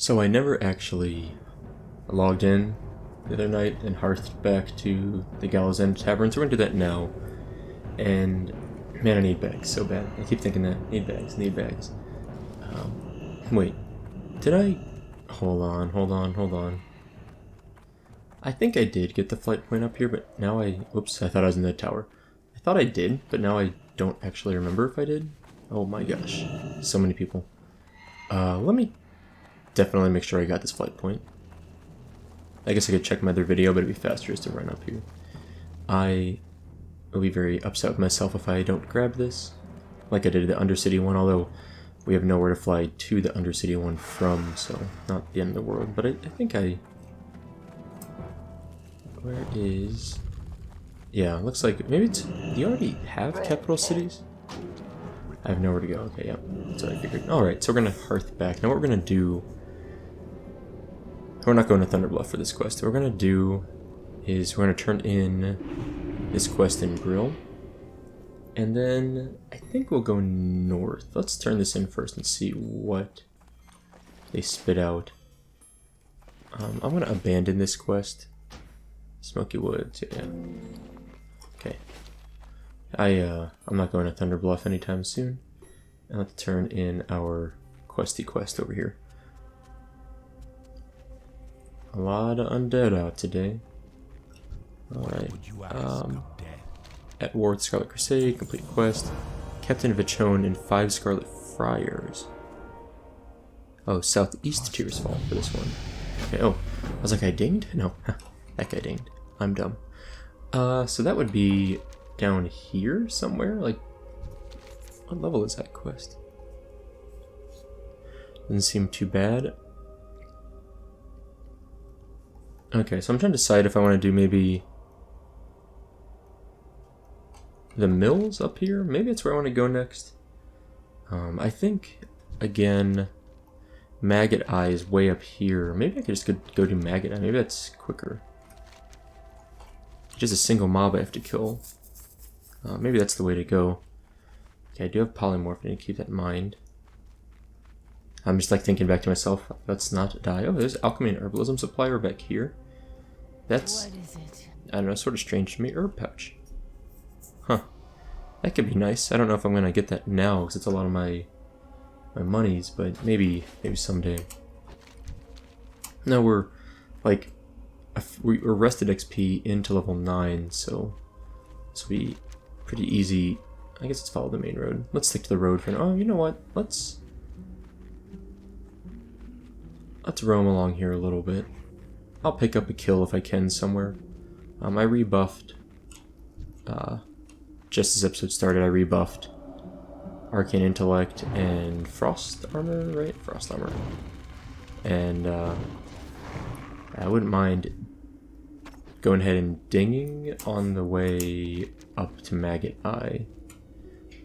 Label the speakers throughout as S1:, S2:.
S1: So I never actually logged in the other night and hearthed back to the Gallows End Tavern, so we're gonna do that now. And man, I need bags so bad. I keep thinking that. Need bags, need bags. Wait, did I? Hold on. I think I did get the flight point up here, but now whoops, I thought I was in the tower. I thought I did, but now I don't actually remember if I did. Oh my gosh, so many people. Let me definitely make sure I got this flight point. I guess I could check my other video, but it'd be faster just to run up here. I will be very upset with myself if I don't grab this, like I did the Undercity one, although we have nowhere to fly to the Undercity one from, so not the end of the world. But I think where is... Yeah, looks like... Maybe it's... Do you already have capital cities? I have nowhere to go. Okay, yeah. That's what I figured. Alright, so we're going to hearth back. Now what we're going to do... We're not going to Thunderbluff for this quest. What we're going to do is we're going to turn in this quest in Grill. And then I think we'll go north. Let's turn this in first and see what they spit out. I'm going to abandon this quest. Smoky Woods, yeah. Okay. I'm not going to Thunderbluff anytime soon. And let's turn in our questy quest over here. A lot of undead out today. Alright. At war with Scarlet Crusade, complete quest. Captain Vichone and 5 Scarlet Friars. Oh, Southeast Tears Fall for this one. Okay, oh, I was like, I dinged? No, that guy dinged. I'm dumb. So that would be down here somewhere? Like, what level is that quest? Doesn't seem too bad. Okay, so I'm trying to decide if I want to do maybe the mills up here. Maybe that's where I want to go next. I think, again, Maggot Eye is way up here. Maybe I could just go do Maggot Eye. Maybe that's quicker. Just a single mob I have to kill. Maybe that's the way to go. Okay, I do have Polymorph. I need to keep that in mind. I'm just like thinking back to myself. Let's not die. Oh, there's Alchemy and Herbalism Supplier back here. That's,
S2: What is it?
S1: I don't know, sort of strange to me. Herb Pouch. Huh. That could be nice. I don't know if I'm going to get that now, because it's a lot of my monies, but maybe someday. No, we're, like, we're rested XP into level 9, so this will be pretty easy. I guess let's follow the main road. Let's stick to the road for now. Oh, you know what? Let's roam along here a little bit. I'll pick up a kill if I can somewhere. I rebuffed, just as episode started, I rebuffed Arcane Intellect and Frost Armor, right? Frost Armor. And I wouldn't mind going ahead and dinging on the way up to Maggot Eye.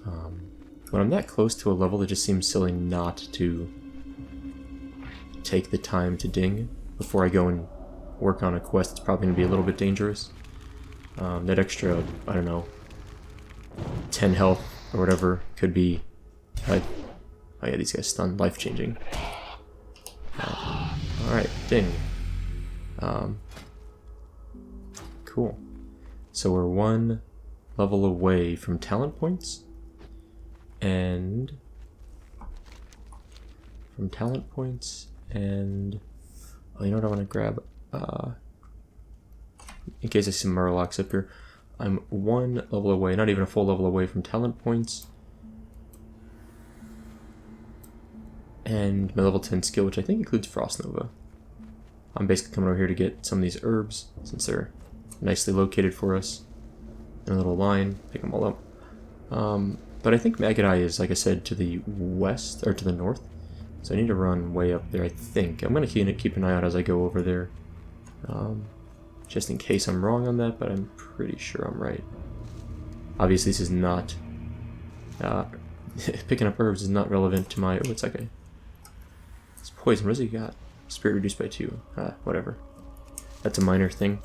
S1: When I'm that close to a level, it just seems silly not to take the time to ding before I go and work on a quest. It's probably going to be a little bit dangerous. That extra, I don't know, 10 health or whatever could be, oh yeah, these guys stunned, life-changing. Alright, ding. Cool. So we're 1 level away from talent points, and oh, you know what I want to grab? In case I see Murlocs up here, I'm 1 level away, not even a full level away from talent points, and my level 10 skill, which I think includes Frost Nova. I'm basically coming over here to get some of these herbs, since they're nicely located for us in a little line. Pick them all up. But I think Maggot Eye is, like I said, to the west, or to the north. So I need to run way up there, I think. I'm going to keep an eye out as I go over there. Just in case I'm wrong on that, but I'm pretty sure I'm right. Obviously this is not... picking up herbs is not relevant to my... Oh, it's okay. It's poison. What does he got? Spirit reduced by 2. Whatever. That's a minor thing.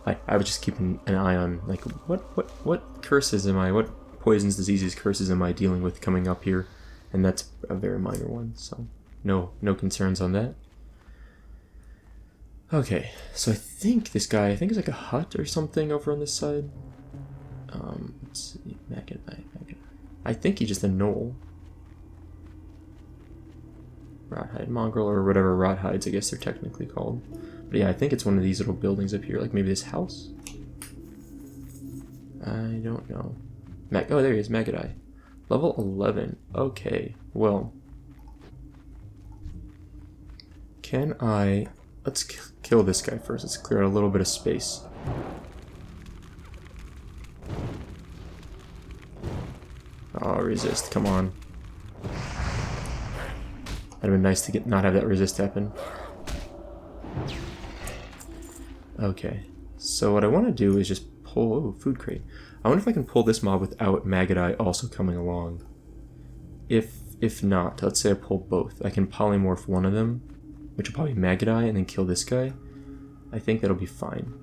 S1: I was just keeping an eye on, like, what curses am I... What poisons, diseases, curses am I dealing with coming up here? And that's a very minor one, so no concerns on that. Okay, so I think this guy, I think it's like a hut or something over on this side. Let's see, Maggot. I think he's just a gnoll. Rothide mongrel, or whatever rot hides, I guess they're technically called. But yeah, I think it's one of these little buildings up here, like maybe this house? I don't know. Oh, there he is, Maggot. Level 11. Okay, well. Can I... Let's kill this guy first. Let's clear out a little bit of space. Oh, resist. Come on. That'd have been nice to not have that resist happen. Okay. So what I want to do is just pull... Oh, food crate. I wonder if I can pull this mob without Maggot also coming along. If not, let's say I pull both. I can polymorph one of them, which will probably be Maggot and then kill this guy. I think that'll be fine.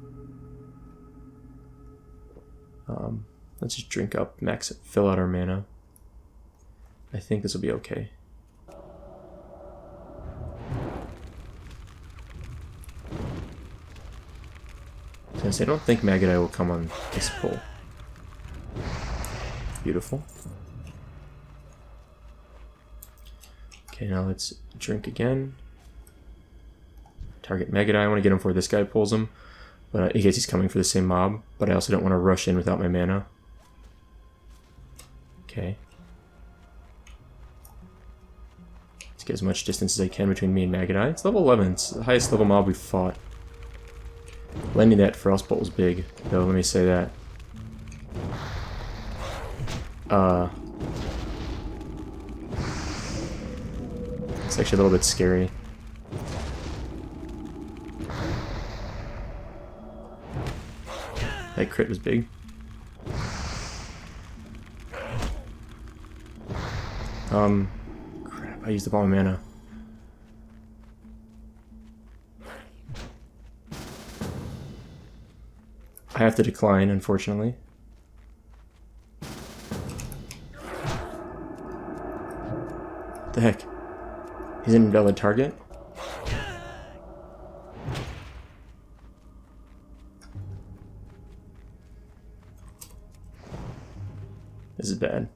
S1: Let's just drink up, fill out our mana. I think this will be okay. Since I don't think Maggot will come on this pull. Beautiful. Okay, now let's drink again. Target Maggot. I want to get him before this guy pulls him, but in case he's coming for the same mob. But I also don't want to rush in without my mana. Okay. Let's get as much distance as I can between me and Maggot. It's level 11. It's the highest level mob we've fought. Landing that Frostbolt was big, though. Let me say that. It's actually a little bit scary. That crit was big. Crap, I used up all my mana. I have to decline, unfortunately. What the heck? He's an invalid target? This is bad.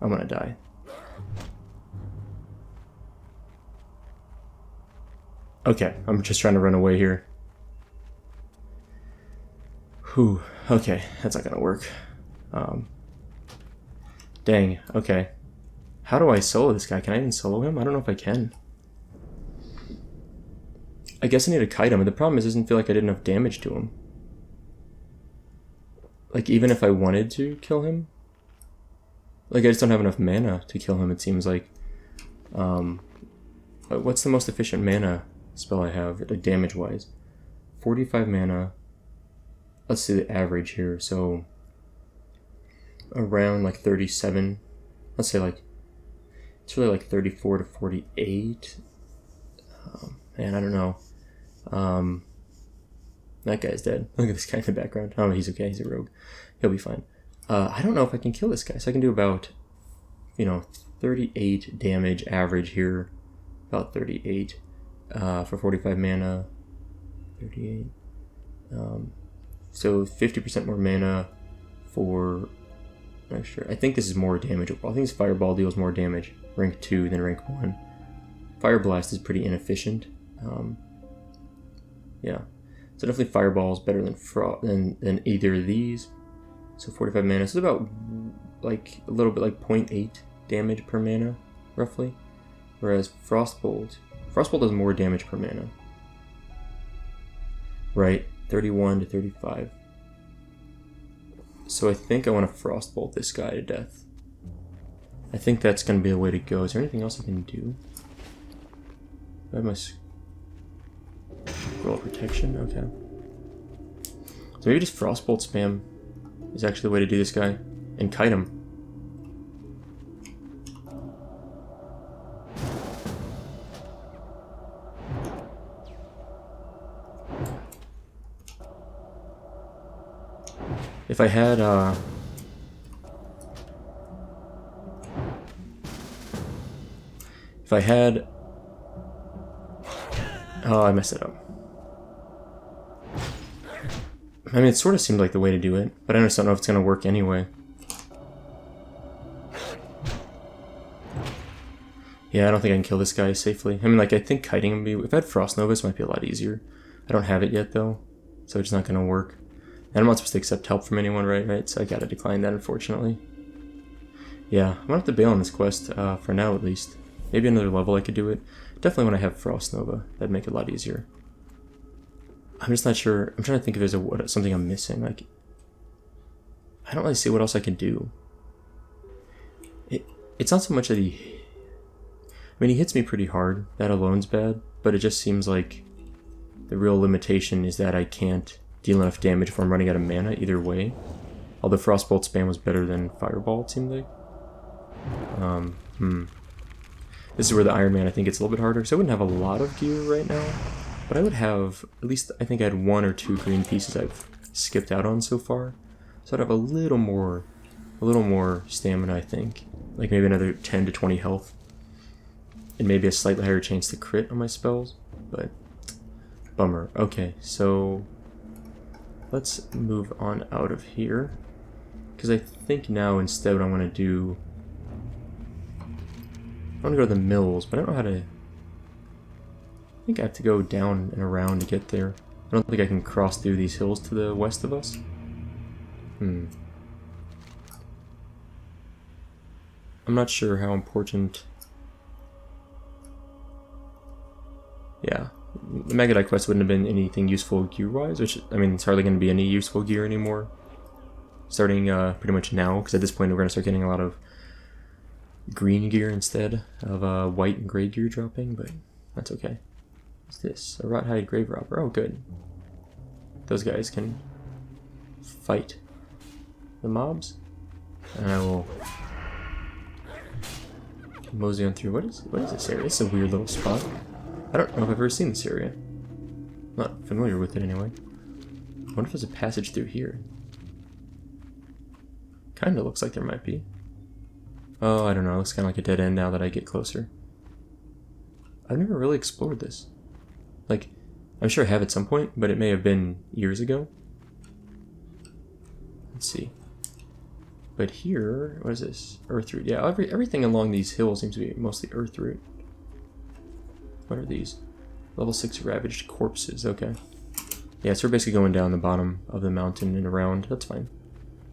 S1: I'm gonna die. Okay, I'm just trying to run away here. Whew, okay, that's not gonna work. Dang, okay. How do I solo this guy? Can I even solo him? I don't know if I can. I guess I need to kite him, but the problem is it doesn't feel like I did enough damage to him. Like, even if I wanted to kill him? Like, I just don't have enough mana to kill him, it seems like. What's the most efficient mana spell I have, like, damage-wise? 45 mana. Let's see the average here, so... around, like, 37. Let's say, like... It's really, like, 34 to 48. Man, I don't know. That guy's dead. Look at this guy in the background. Oh, he's okay. He's a rogue. He'll be fine. I don't know if I can kill this guy. So I can do about, 38 damage average here. About 38 for 45 mana. 38. So 50% more mana for extra. I think this is more damageable. I think this Fireball deals more damage. Rank 2 than rank 1. Fire Blast is pretty inefficient. Yeah. So definitely Fireball is better than either of these. So 45 mana. So it's about like a little bit like 0.8 damage per mana, roughly. Whereas Frostbolt does more damage per mana. Right, 31 to 35. So I think I want to Frostbolt this guy to death. I think that's going to be the way to go. Is there anything else I can do? I have my Scroll of Protection, okay. So maybe just Frostbolt spam is actually the way to do this guy. And kite him. If I had, Oh, I messed it up. I mean, it sort of seemed like the way to do it, but I just don't know if it's going to work anyway. Yeah, I don't think I can kill this guy safely. I mean, like, I think kiting would be... If I had Frost Nova, this might be a lot easier. I don't have it yet, though, so it's not going to work. And I'm not supposed to accept help from anyone, right? So I gotta decline that, unfortunately. Yeah, I'm gonna have to bail on this quest, for now at least. Maybe another level I could do it. Definitely when I have Frost Nova, that'd make it a lot easier. I'm just not sure. I'm trying to think if there's something I'm missing. Like, I don't really see what else I can do. It's not so much that he... I mean, he hits me pretty hard. That alone's bad. But it just seems like the real limitation is that I can't deal enough damage if I'm running out of mana either way. Although Frostbolt spam was better than Fireball, it seemed like. This is where the Iron Man, I think, gets a little bit harder. So I wouldn't have a lot of gear right now. But I would have, at least, I think I had 1 or 2 green pieces I've skipped out on so far. So I'd have a little more stamina, I think. Like maybe another 10 to 20 health. And maybe a slightly higher chance to crit on my spells. But, bummer. Okay, so let's move on out of here. Because I think now instead what I want to do... I want to go to the mills, but I don't know how to... I think I have to go down and around to get there. I don't think I can cross through these hills to the west of us. I'm not sure how important... Yeah, the Megadite quest wouldn't have been anything useful gear-wise, which, I mean, it's hardly going to be any useful gear anymore. Starting pretty much now, because at this point we're going to start getting a lot of green gear instead of white and gray gear dropping, but that's okay. What's this? A Rothhide Grave Robber. Oh, good. Those guys can fight the mobs. And I will mosey on through. What is this area? It's a weird little spot. I don't know if I've ever seen this area. I'm not familiar with it anyway. I wonder if there's a passage through here. Kinda looks like there might be. Oh, I don't know. It looks kind of like a dead end now that I get closer. I've never really explored this. Like, I'm sure I have at some point, but it may have been years ago. Let's see. But here, what is this? Earthroot. Yeah, everything along these hills seems to be mostly Earthroot. What are these? Level 6 Ravaged Corpses. Okay. Yeah, so we're basically going down the bottom of the mountain and around. That's fine.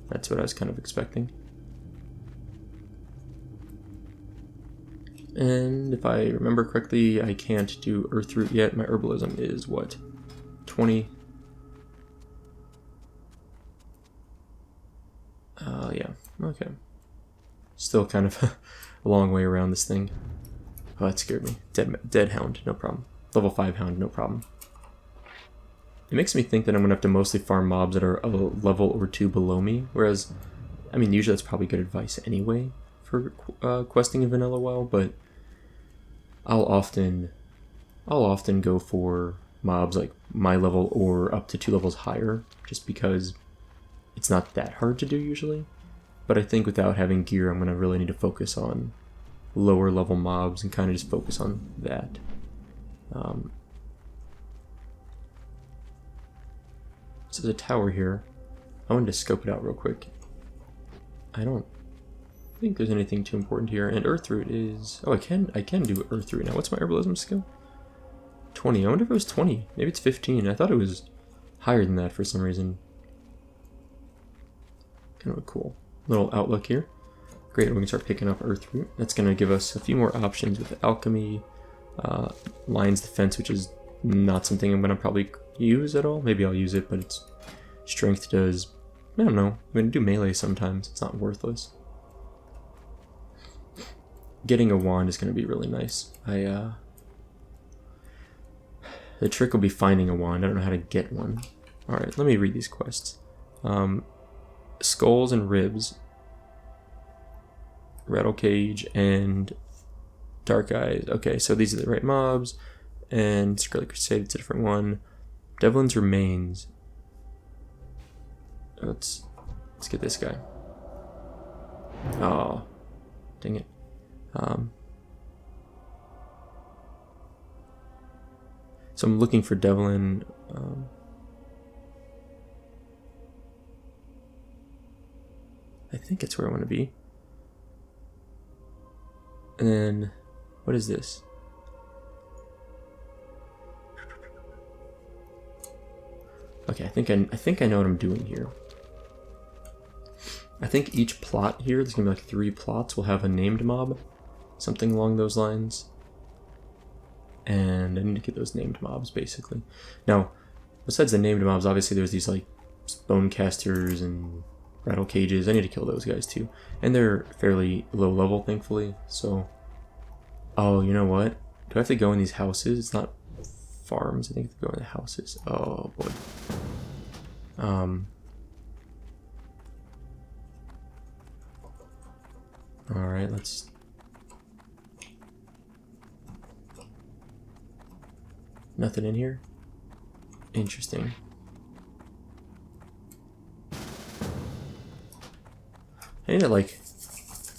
S1: That's what I was kind of expecting. And if I remember correctly, I can't do Earthroot yet. My herbalism is what? 20? Yeah. Okay. Still kind of a long way around this thing. Oh, that scared me. Dead Hound, no problem. Level 5 Hound, no problem. It makes me think that I'm going to have to mostly farm mobs that are a level or 2 below me, whereas, I mean, usually that's probably good advice anyway for questing in Vanilla WoW, but I'll often go for mobs like my level or up to 2 levels higher, just because it's not that hard to do usually. But I think without having gear, I'm going to really need to focus on lower level mobs and kind of just focus on that. So there's a tower here. I wanted to scope it out real quick. I don't think there's anything too important here. And Earthroot is... Oh, I can do Earthroot now. What's my herbalism skill? 20. I wonder if it was 20. Maybe it's 15. I thought it was higher than that for some reason. Kind of a cool little outlook here. Great, we can start picking up Earthroot. That's going to give us a few more options with Alchemy, Lion's Defense, which is not something I'm going to probably use at all. Maybe I'll use it, but its strength does... I don't know. I'm going to do melee sometimes. It's not worthless. Getting a wand is going to be really nice. The trick will be finding a wand. I don't know how to get one. Alright, let me read these quests. Skulls and Ribs, Rattle Cage, and Dark Eyes. Okay, so these are the right mobs. And Scarlet Crusade, it's a different one. Devlin's Remains. Let's get this guy. Oh, dang it. So I'm looking for Devlin. I think it's where I want to be. And then, what is this? Okay, I think I know what I'm doing here. I think each plot here, there's gonna be like 3 plots, will have a named mob, something along those lines. And I need to get those named mobs, basically. Now, besides the named mobs, obviously there's these like bone casters and rattle cages. I need to kill those guys too. And they're fairly low level, thankfully, so... Oh, you know what? Do I have to go in these houses? It's not farms, I think I have to go in the houses. Oh, boy. Alright, let's... Nothing in here? Interesting. I need to, like...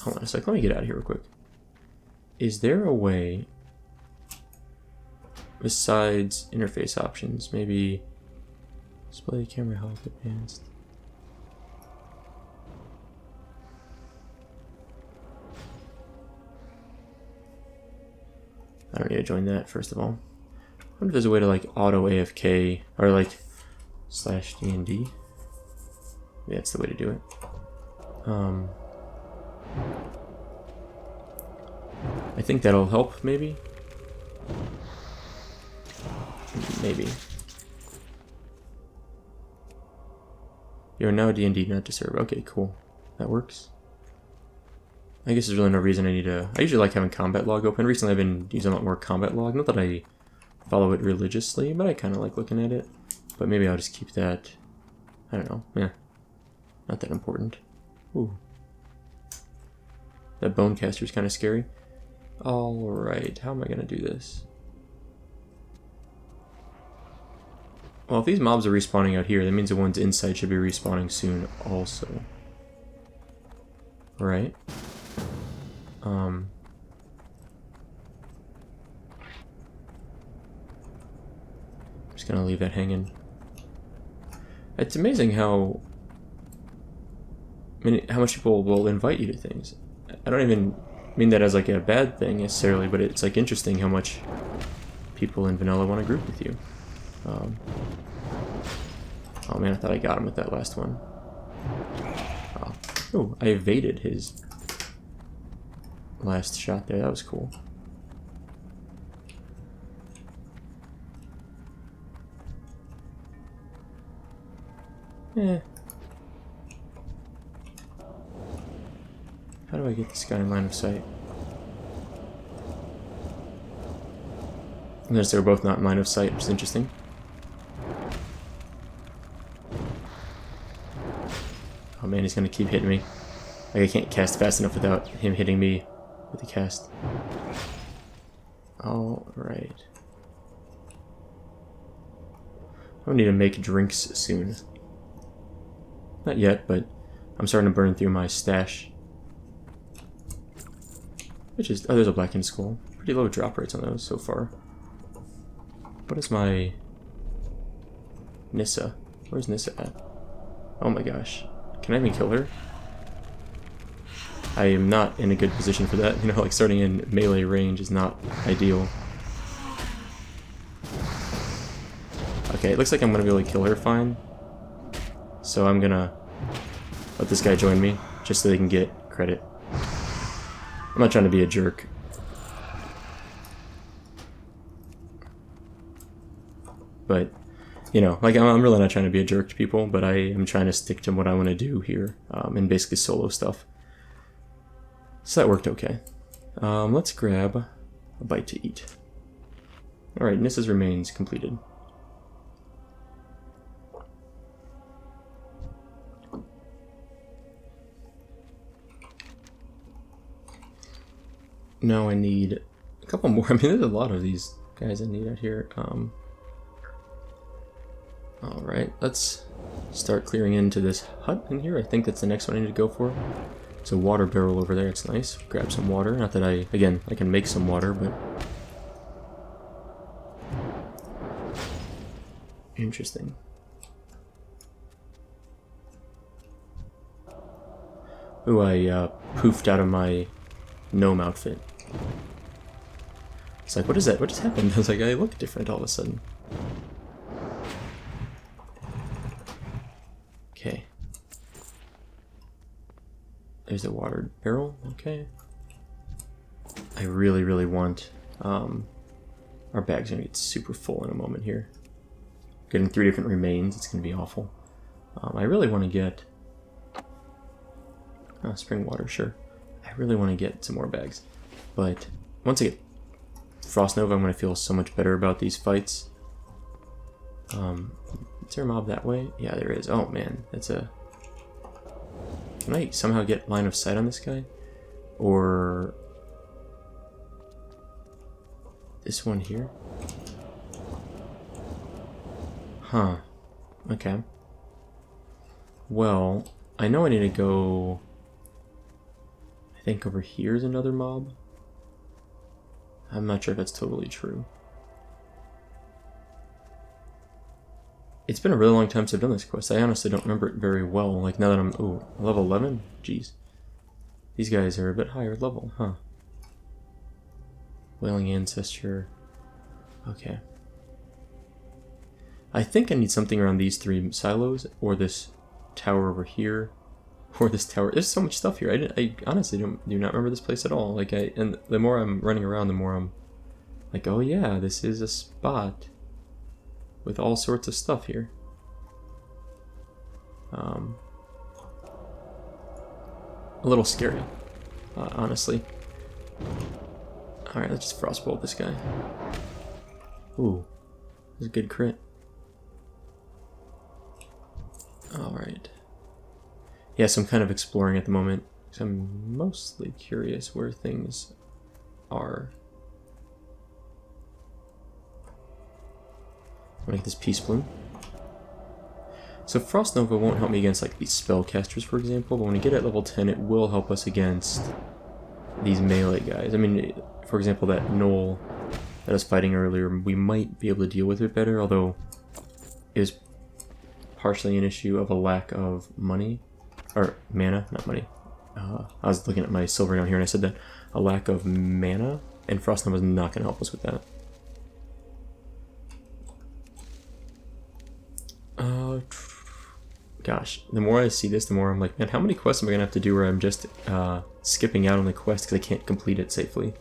S1: Hold on a sec, let me get out of here real quick. Is there a way, besides interface options, maybe display camera health advanced? I don't need to join that, first of all. I wonder if there's a way to like auto AFK or like /D&D. Yeah, that's the way to do it. I think that'll help, maybe? Maybe. You're now D&D, not to serve. Okay, cool. That works. I guess there's really no reason I need to... I usually like having combat log open. Recently I've been using a lot more combat log. Not that I follow it religiously, but I kind of like looking at it. But maybe I'll just keep that... I don't know. Yeah. Not that important. Ooh. That bone caster is kind of scary. Alright, how am I going to do this? Well, if these mobs are respawning out here, that means the ones inside should be respawning soon also. Right? I'm just going to leave that hanging. It's amazing how... how much people will invite you to things. I don't even mean that as like a bad thing necessarily, but it's like interesting how much people in vanilla want to group with you. Oh man, I thought I got him with that last one. Oh, I evaded his last shot there. That was cool. How do I get this guy in line of sight? Unless they're both not in line of sight, which is interesting. Oh man, he's gonna keep hitting me. Like I can't cast fast enough without him hitting me with the cast. Alright. I need to make drinks soon. Not yet, but I'm starting to burn through my stash. Which is... Oh, there's a blackened skull. Pretty low drop rates on those so far. What is my... Nissa? Where's Nissa at? Oh my gosh. Can I even kill her? I am not in a good position for that. You know, like starting in melee range is not ideal. Okay, it looks like I'm gonna be able to kill her fine. So I'm gonna let this guy join me, just so they can get credit. I'm not trying to be a jerk. But, you know, like I'm really not trying to be a jerk to people, but I am trying to stick to what I want to do here, and basically solo stuff. So that worked okay. Let's grab a bite to eat. Alright, Nissa's remains completed. Now I need a couple more. I mean, there's a lot of these guys I need out here. Alright, let's start clearing into this hut in here. I think that's the next one I need to go for. There's a water barrel over there, it's nice. Grab some water. Not that I can make some water, but... Interesting. Ooh, I poofed out of my gnome outfit. It's like, what is that? What just happened? I was like, I look different all of a sudden. Okay. There's a water barrel. Okay. I really, really want... our bag's gonna get super full in a moment here. Getting 3 different remains, it's gonna be awful. I really want to get... spring water, sure. I really want to get some more bags. But once I get Frost Nova, I'm going to feel so much better about these fights. Is there a mob that way? Yeah, there is. Oh man, that's a... Can I somehow get line of sight on this guy? Or... this one here? Huh. Okay. Well, I know I need to go... I think over here is another mob. I'm not sure if that's totally true. It's been a really long time since I've done this quest. I honestly don't remember it very well. Like now that I'm... ooh, level 11? Jeez. These guys are a bit higher level, huh? Wailing Ancestor. Okay. I think I need something around these 3 silos, or this tower over here, or this tower. There's so much stuff here. I honestly do not remember this place at all. Like and the more I'm running around, the more I'm like, oh yeah, this is a spot with all sorts of stuff here. A little scary, honestly. All right, let's just frostbolt this guy. Ooh, that's a good crit. All right. Yes, I'm kind of exploring at the moment, because I'm mostly curious where things are. I'll make this Peace Bloom. So Frost Nova won't help me against like these spellcasters, for example, but when we get at level 10, it will help us against these melee guys. I mean, for example, that Gnoll that I was fighting earlier, we might be able to deal with it better, although it was partially an issue of a lack of money. Or mana, not money. I was looking at my silver down here and I said that a lack of mana, and Frost Nova was not going to help us with that. Gosh, the more I see this, the more I'm like, man, how many quests am I going to have to do where I'm just skipping out on the quest because I can't complete it safely?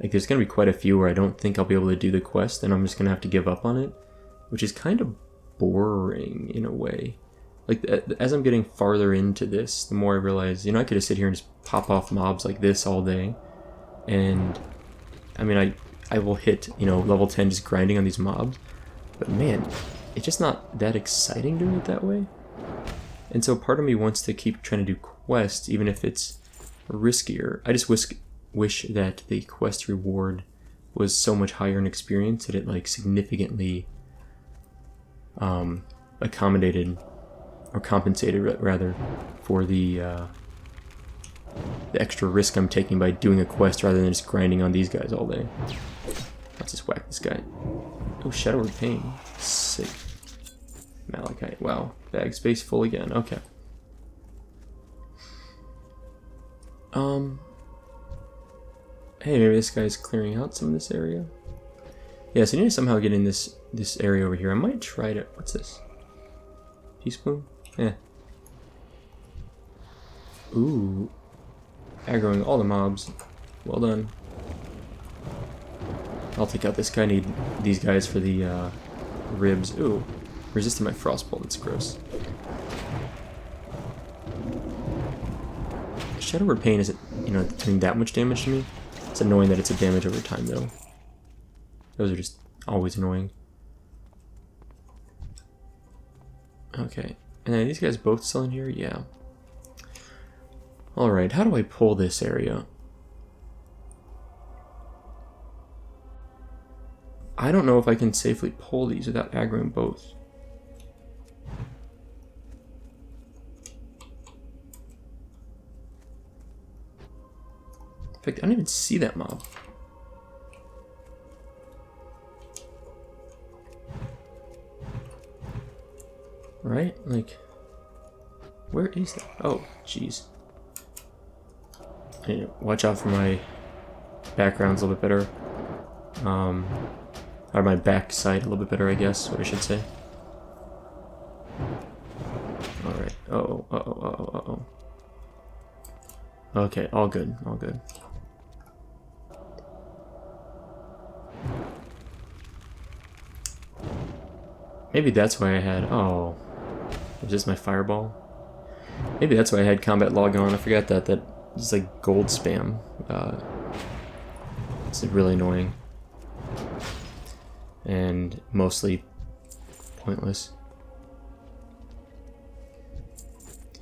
S1: Like, there's going to be quite a few where I don't think I'll be able to do the quest, and I'm just going to have to give up on it, which is kind of boring in a way. Like, as I'm getting farther into this, the more I realize, you know, I could just sit here and just pop off mobs like this all day. And, I mean, I will hit, you know, level 10 just grinding on these mobs. But man, it's just not that exciting doing it that way. And so part of me wants to keep trying to do quests, even if it's riskier. I just wish that the quest reward was so much higher in experience that it, like, significantly accommodated... or compensated, rather, for the extra risk I'm taking by doing a quest rather than just grinding on these guys all day. Let's just whack this guy. Oh, Shadow of Pain. Sick. Malachite. Wow. Bag space full again. Okay. Hey, maybe this guy's clearing out some of this area. Yeah, so I need to somehow get in this area over here. I might try to... what's this? Peace Bloom? Yeah. Ooh. Aggroing all the mobs. Well done. I'll take out this guy. I need these guys for the ribs. Ooh. Resisting my frostbolt. That's gross. Shadow of Pain isn't, you know, doing that much damage to me. It's annoying that it's a damage over time, though. Those are just always annoying. Okay. And then these guys both still in here? Yeah. Alright, how do I pull this area? I don't know if I can safely pull these without aggroing both. In fact, I don't even see that mob. right? Like, where is that? Oh, jeez. I need to watch out for my backgrounds a little bit better. Or my backside a little bit better, I guess, what I should say. Alright. Uh-oh. Okay, all good, all good. Maybe that's why I had... Oh. Is this my fireball? Maybe that's why I had combat log on. I forgot that. That is like gold spam. It's really annoying. And mostly pointless.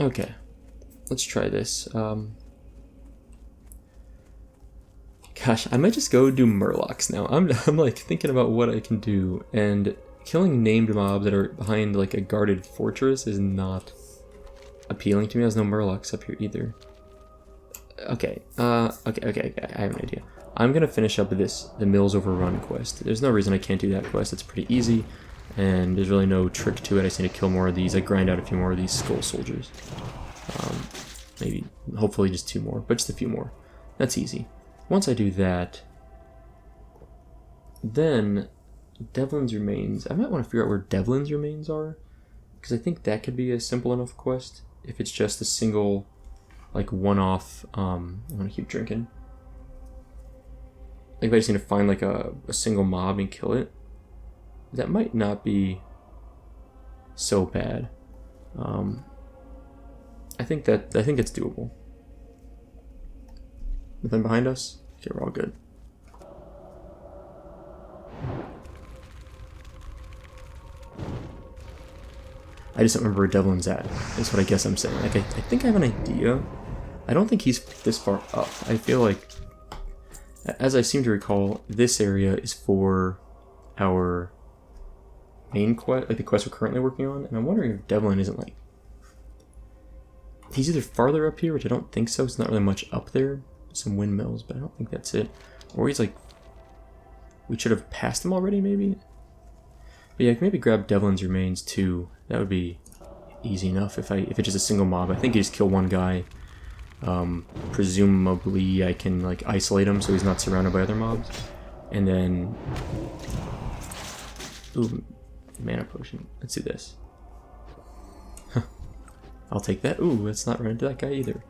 S1: Okay. Let's try this. Gosh, I might just go do Murlocs now. I'm like thinking about what I can do, and killing named mobs that are behind like a guarded fortress is not appealing to me. There's no Murlocs up here either. Okay, okay, I have an idea. I'm gonna finish up with the Mills Overrun quest. There's no reason I can't do that quest. It's pretty easy, and there's really no trick to it. I just need to kill more of these. I grind out a few more of these skull soldiers. Maybe, hopefully just 2 more, but just a few more. That's easy. Once I do that, then Devlin's Remains. I might want to figure out where Devlin's Remains are, because I think that could be a simple enough quest if it's just a single, like, one-off. I'm gonna keep drinking. Like, if I just need to find like a single mob and kill it, that might not be so bad. I think it's doable. Nothing behind us? Okay, we're all good. I just don't remember where Devlin's at. That's what I guess I'm saying. Like, I think I have an idea. I don't think he's this far up. I feel like, as I seem to recall, this area is for our main quest, like the quest we're currently working on, and I'm wondering if Devlin isn't like... He's either farther up here, which I don't think so, it's not really much up there. Some windmills, but I don't think that's it. Or he's like... We should have passed him already, maybe? But yeah, I can maybe grab Devlin's Remains too. That would be easy enough if it's just a single mob. I think you just kill one guy. Presumably I can like isolate him so he's not surrounded by other mobs. And then... Ooh, mana potion. Let's do this. I'll take that. Ooh, let's not run into that guy either.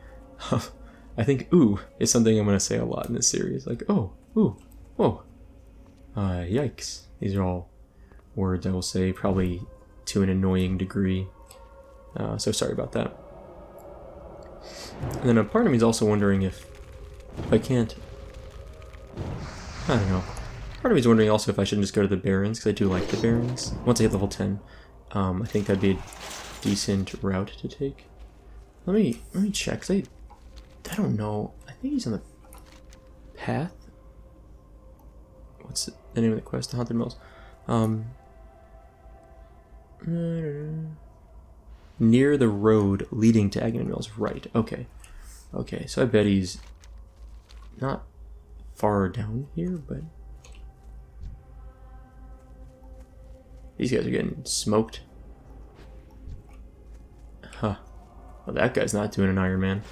S1: I think ooh is something I'm going to say a lot in this series. Like, oh, ooh, whoa. Yikes. These are all words I will say, probably to an annoying degree. So sorry about that. And then a part of me is also wondering if I can't... I don't know. Part of me is wondering also if I shouldn't just go to the Barrens, because I do like the Barrens. Once I hit level 10, I think that'd be a decent route to take. Let me check, because I don't know. I think he's on the path. What's the name of the quest? The Haunted Mills. Near the road leading to Agony Mills. Right. Okay. Okay. So I bet he's not far down here, but these guys are getting smoked. Huh. Well, that guy's not doing an Iron Man.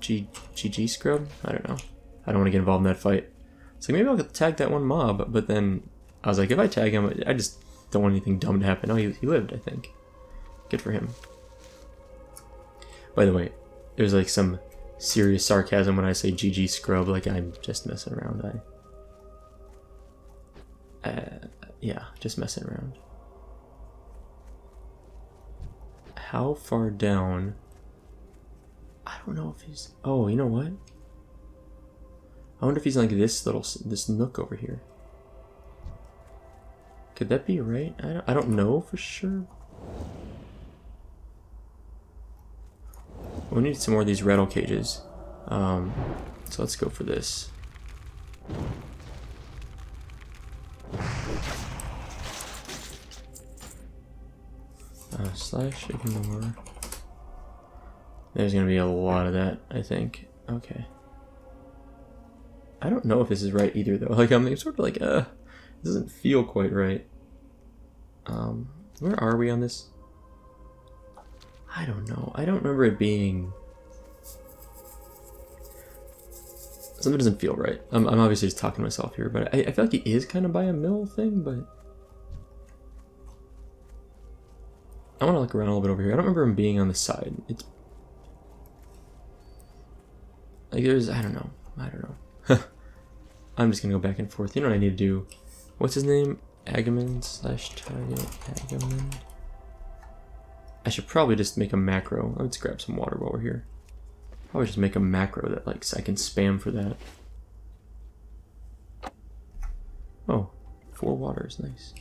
S1: GG scrub? I don't know. I don't want to get involved in that fight. So maybe I'll tag that one mob, but then I was like, if I tag him, I just don't want anything dumb to happen. Oh, he lived, I think. Good for him. By the way, there's like some serious sarcasm when I say GG scrub, like I'm just messing around. Yeah, just messing around. How far down? I don't know if he's... Oh, you know what? I wonder if he's like this nook over here. Could that be right? I don't know for sure. We need some more of these rattle cages. So let's go for this. Slash ignore. There's gonna be a lot of that, I think. Okay. I don't know if this is right either, though. Like, I'm sort of like, it doesn't feel quite right. Where are we on this? I don't know. I don't remember it being... Something doesn't feel right. I'm obviously just talking to myself here, but I feel like he is kind of by a mill thing, but... I want to look around a little bit over here. I don't remember him being on the side. It's... Like there's... I don't know. I'm just gonna go back and forth. You know what I need to do? What's his name? Agamemnon / target Agamemnon. I should probably just make a macro. Let's grab some water while we're here. Probably just make a macro that like I can spam for that. Oh, 4 waters, nice.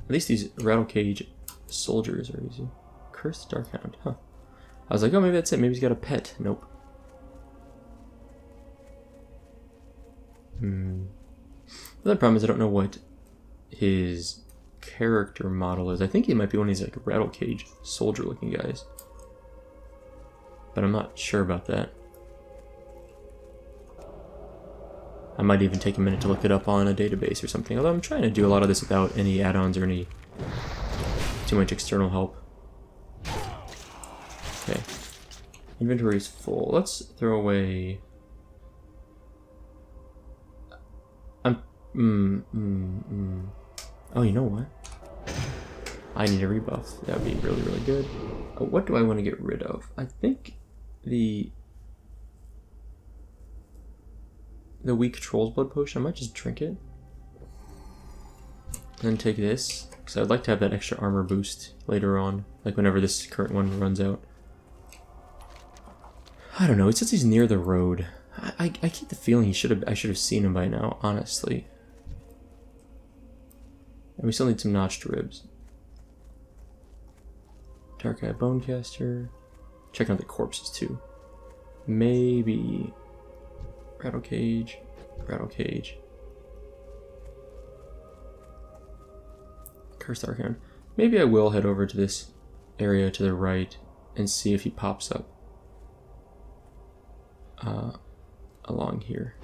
S1: At least these rattle cage soldiers are easy. Cursed Darkhound, huh? I was like, oh, maybe that's it. Maybe he's got a pet. Nope. The other problem is I don't know what his character model is. I think he might be one of these like rattle cage soldier looking guys, but I'm not sure about that. I might even take a minute to look it up on a database or something, although I'm trying to do a lot of this without any add-ons or any too much external help. Okay, inventory is full. Let's throw away... Oh, you know what? I need a rebuff. That would be really, really good. What do I want to get rid of? I think the weak Troll's Blood Potion. I might just drink it. And then take this, because I'd like to have that extra armor boost later on, like whenever this current one runs out. I don't know, it says he's near the road. I keep the feeling I should have seen him by now, honestly. And we still need some notched ribs. Dark Eye Bonecaster. Checking out the corpses too. Maybe Rattle Cage. Cursed Darkhound. Maybe I will head over to this area to the right and see if he pops up along here.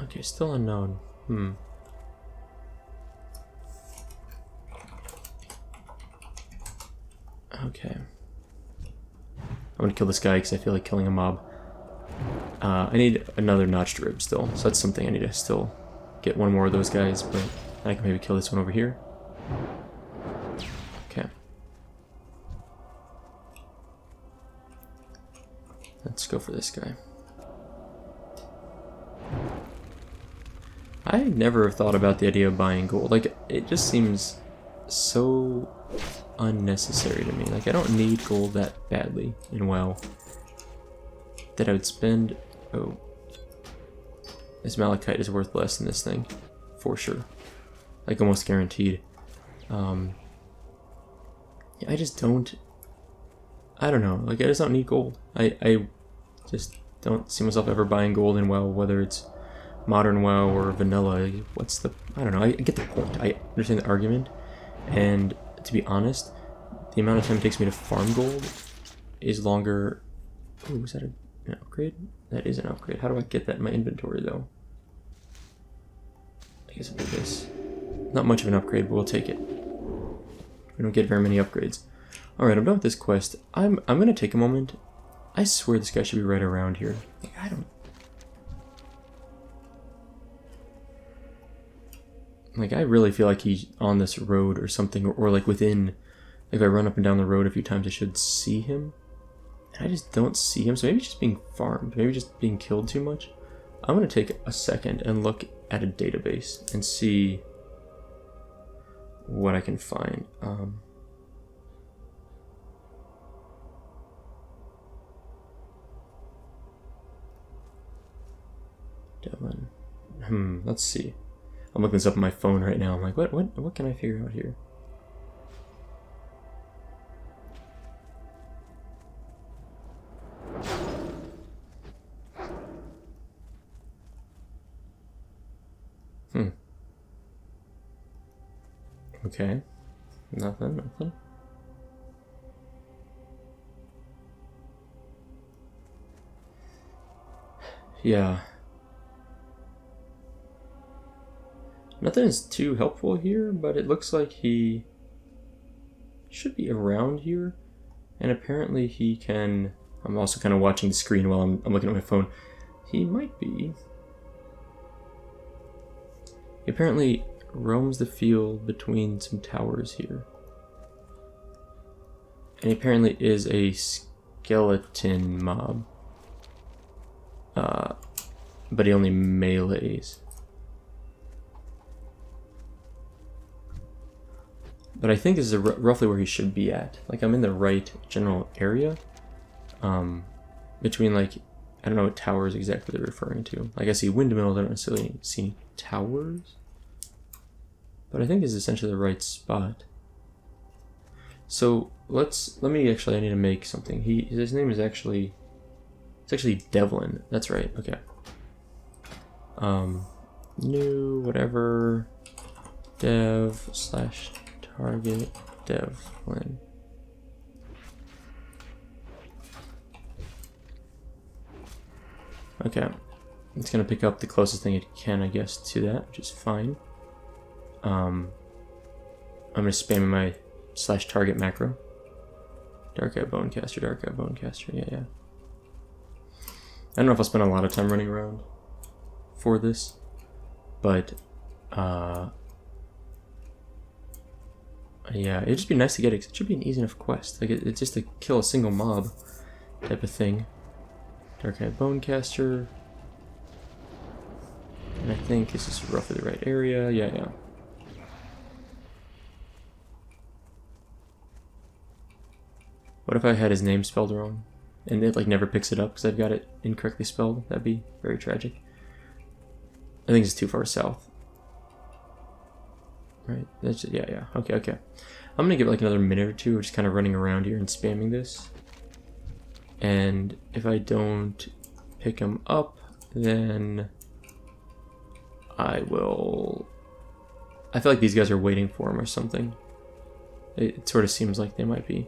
S1: Okay, still unknown. Okay. I'm gonna kill this guy because I feel like killing a mob. I need another notched rib still, so that's something I need to still get one more of those guys, but I can maybe kill this one over here. Okay. Let's go for this guy. I never thought about the idea of buying gold. Like, it just seems so unnecessary to me. Like, I don't need gold that badly in WoW that I would spend... Oh. This malachite is worth less than this thing. For sure. Like, almost guaranteed. Yeah, I just don't... I don't know. Like, I just don't need gold. I just don't see myself ever buying gold in WoW, whether it's modern WoW or vanilla. What's the... I don't know. I get the point. I understand the argument. And to be honest, the amount of time it takes me to farm gold is longer... Ooh, is that an upgrade? That is an upgrade. How do I get that in my inventory, though? I guess I'll do this. Not much of an upgrade, but we'll take it. We don't get very many upgrades. Alright, I'm done with this quest. I'm gonna take a moment. I swear this guy should be right around here. Like, I don't... Like, I really feel like he's on this road or something, or like within... Like, if I run up and down the road a few times, I should see him. And I just don't see him, so maybe he's just being farmed. Maybe just being killed too much. I'm gonna take a second and look at a database and see what I can find. Devlin. Let's see. I'm looking this up on my phone right now. I'm like, what can I figure out here? Okay. Nothing. Yeah. Nothing is too helpful here, but it looks like he should be around here. And apparently he can... I'm also kind of watching the screen while I'm looking at my phone. He might be... He apparently roams the field between some towers here. And he apparently is a skeleton mob. But he only melees. But I think this is roughly where he should be at. Like, I'm in the right general area. Between, like, I don't know what towers exactly they're referring to. Like, I see windmills, I don't necessarily see any towers. But I think this is essentially the right spot. So, let me actually, I need to make something. His name is actually, it's actually Devlin. That's right, okay. New, whatever, dev / target Devlin. Okay, it's gonna pick up the closest thing it can, I guess, to that, which is fine. I'm gonna spam my / target macro. Dark Eye Bonecaster, Dark Eye Bonecaster, yeah. I don't know if I'll spend a lot of time running around for this, but yeah, it'd just be nice to get it. It should be an easy enough quest. Like, it's just to kill a single mob type of thing. Dark Eye Bonecaster. And I think this is roughly the right area. Yeah. What if I had his name spelled wrong? And it, like, never picks it up because I've got it incorrectly spelled? That'd be very tragic. I think it's too far south. Right? That's just, yeah. Okay. I'm gonna give it like another minute or two of just kind of running around here and spamming this. And if I don't pick him up, then I will... I feel like these guys are waiting for him or something. It sort of seems like they might be.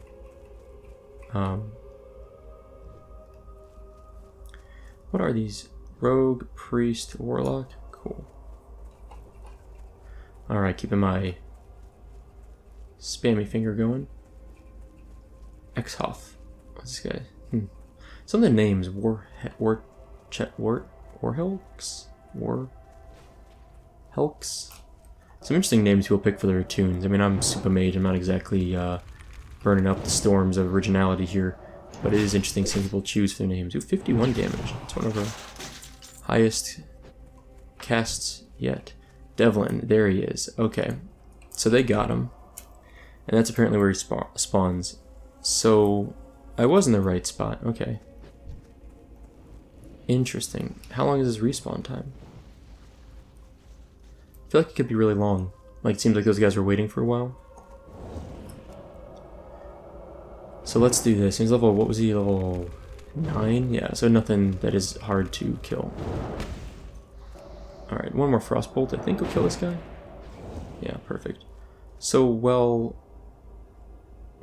S1: What are these? Rogue, Priest, Warlock? Cool. Alright, keeping my spammy finger going. Exhoff. What's this guy? Some of the names. Warhelks? Some interesting names people pick for their tunes. I mean, I'm Super Mage. I'm not exactly burning up the storms of originality here. But it is interesting seeing people choose for their names. Ooh, 51 damage. It's one of our highest casts yet. Devlin, there he is. Okay, so they got him. And that's apparently where he spawns. So, I was in the right spot. Okay. Interesting. How long is his respawn time? I feel like it could be really long. Like, it seems like those guys were waiting for a while. So let's do this. He's level, what was he, level 9? Yeah, so nothing that is hard to kill. Alright, one more Frostbolt. I think will kill this guy. Yeah, perfect. So, well,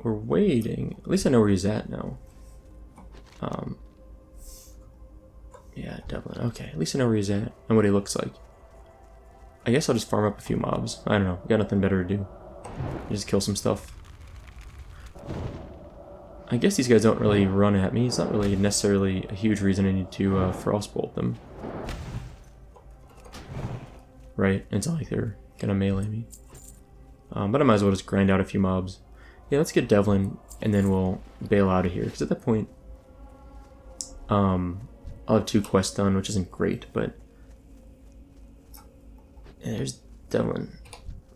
S1: we're waiting. At least I know where he's at now. Yeah, Devlin. Okay, at least I know where he's at and what he looks like. I guess I'll just farm up a few mobs. I don't know. Got nothing better to do. Just kill some stuff. I guess these guys don't really run at me. It's not really necessarily a huge reason I need to Frostbolt them. Right? It's not like they're gonna melee me. But I might as well just grind out a few mobs. Yeah, let's get Devlin, and then we'll bail out of here. Because at that point, I'll have 2 quests done, which isn't great, but... Yeah, there's Devlin.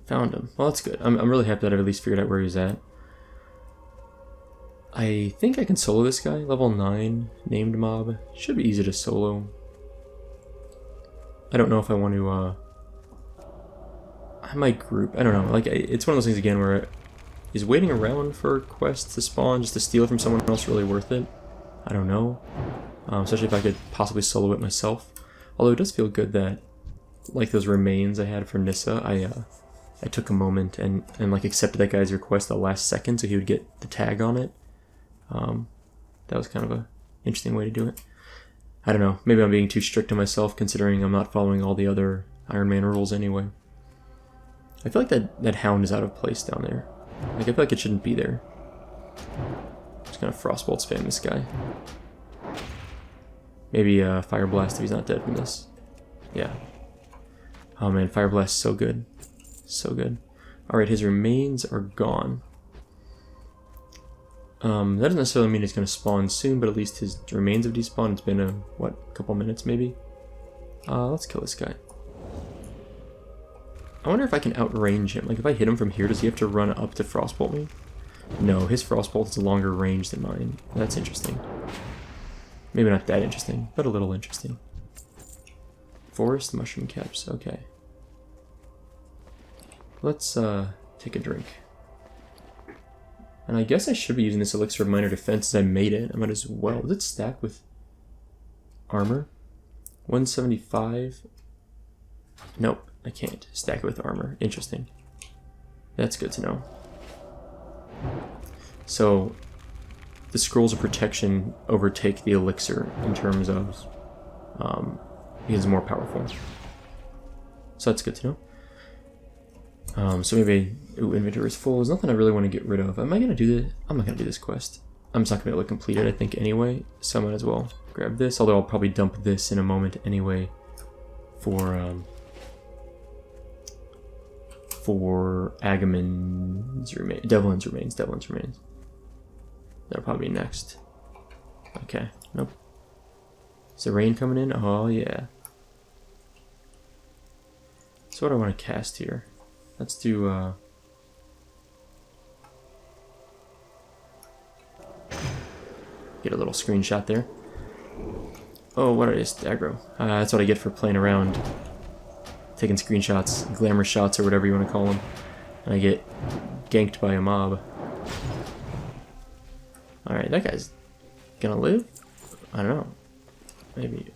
S1: Found him. Well, that's good. I'm really happy that I've at least figured out where he's at. I think I can solo this guy. Level 9, named mob. Should be easy to solo. I don't know if I want to, I might group. I don't know. Like, it's one of those things, again, where is waiting around for quests to spawn just to steal it from someone else really worth it? I don't know. Especially if I could possibly solo it myself. Although it does feel good that, like those remains I had for Nissa, I took a moment and like accepted that guy's request the last second so he would get the tag on it. That was kind of a interesting way to do it. I don't know, maybe I'm being too strict on myself considering I'm not following all the other Iron Man rules anyway. I feel like that hound is out of place down there. Like, I feel like it shouldn't be there. Just gonna Frostbolt spam this guy. Maybe Fire Blast if he's not dead from this. Yeah. Oh man, Fire Blast is so good. So good. Alright, his remains are gone. That doesn't necessarily mean it's going to spawn soon, but at least his remains have despawned. It's been a couple minutes maybe? Let's kill this guy. I wonder if I can outrange him. Like, if I hit him from here, does he have to run up to Frostbolt me? No, his Frostbolt is a longer range than mine. That's interesting. Maybe not that interesting, but a little interesting. Forest mushroom caps, okay. Let's take a drink. And I guess I should be using this elixir of minor defense as I made it. I might as well. Does it stack with armor? 175. Nope, I can't stack it with armor. Interesting. That's good to know. So, the scrolls of protection overtake the elixir in terms of because it's more powerful. So that's good to know. So maybe inventory is full. There's nothing I really want to get rid of. Am I gonna do this? I'm not gonna do this quest. I'm just not gonna be able to complete it, I think, anyway. So I might as well grab this. Although I'll probably dump this in a moment anyway for Agamon's remains, Devlin's remains. That'll probably be next. Okay. Nope. Is the rain coming in? Oh yeah. So what do I want to cast here? Let's do get a little screenshot there. Oh, what is aggro? That's what I get for playing around, taking screenshots, glamour shots, or whatever you want to call them. And I get ganked by a mob. Alright, that guy's gonna live? I don't know. Maybe.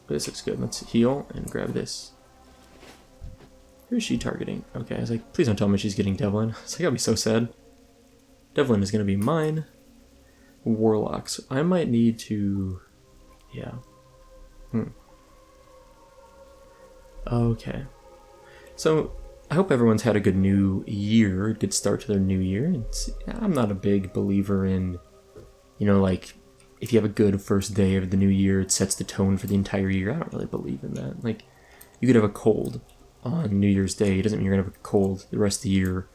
S1: But this looks good. Let's heal and grab this. Who is she targeting? Okay, I was like, please don't tell me she's getting Devlin. It's like, I'll be so sad. Devlin is gonna be mine. Warlocks. I might need to... yeah. Okay. So, I hope everyone's had a good new year, a good start to their new year. I'm not a big believer in, you know, like, if you have a good first day of the new year, it sets the tone for the entire year. I don't really believe in that. Like, you could have a cold on New Year's Day. It doesn't mean you're going to have a cold the rest of the year.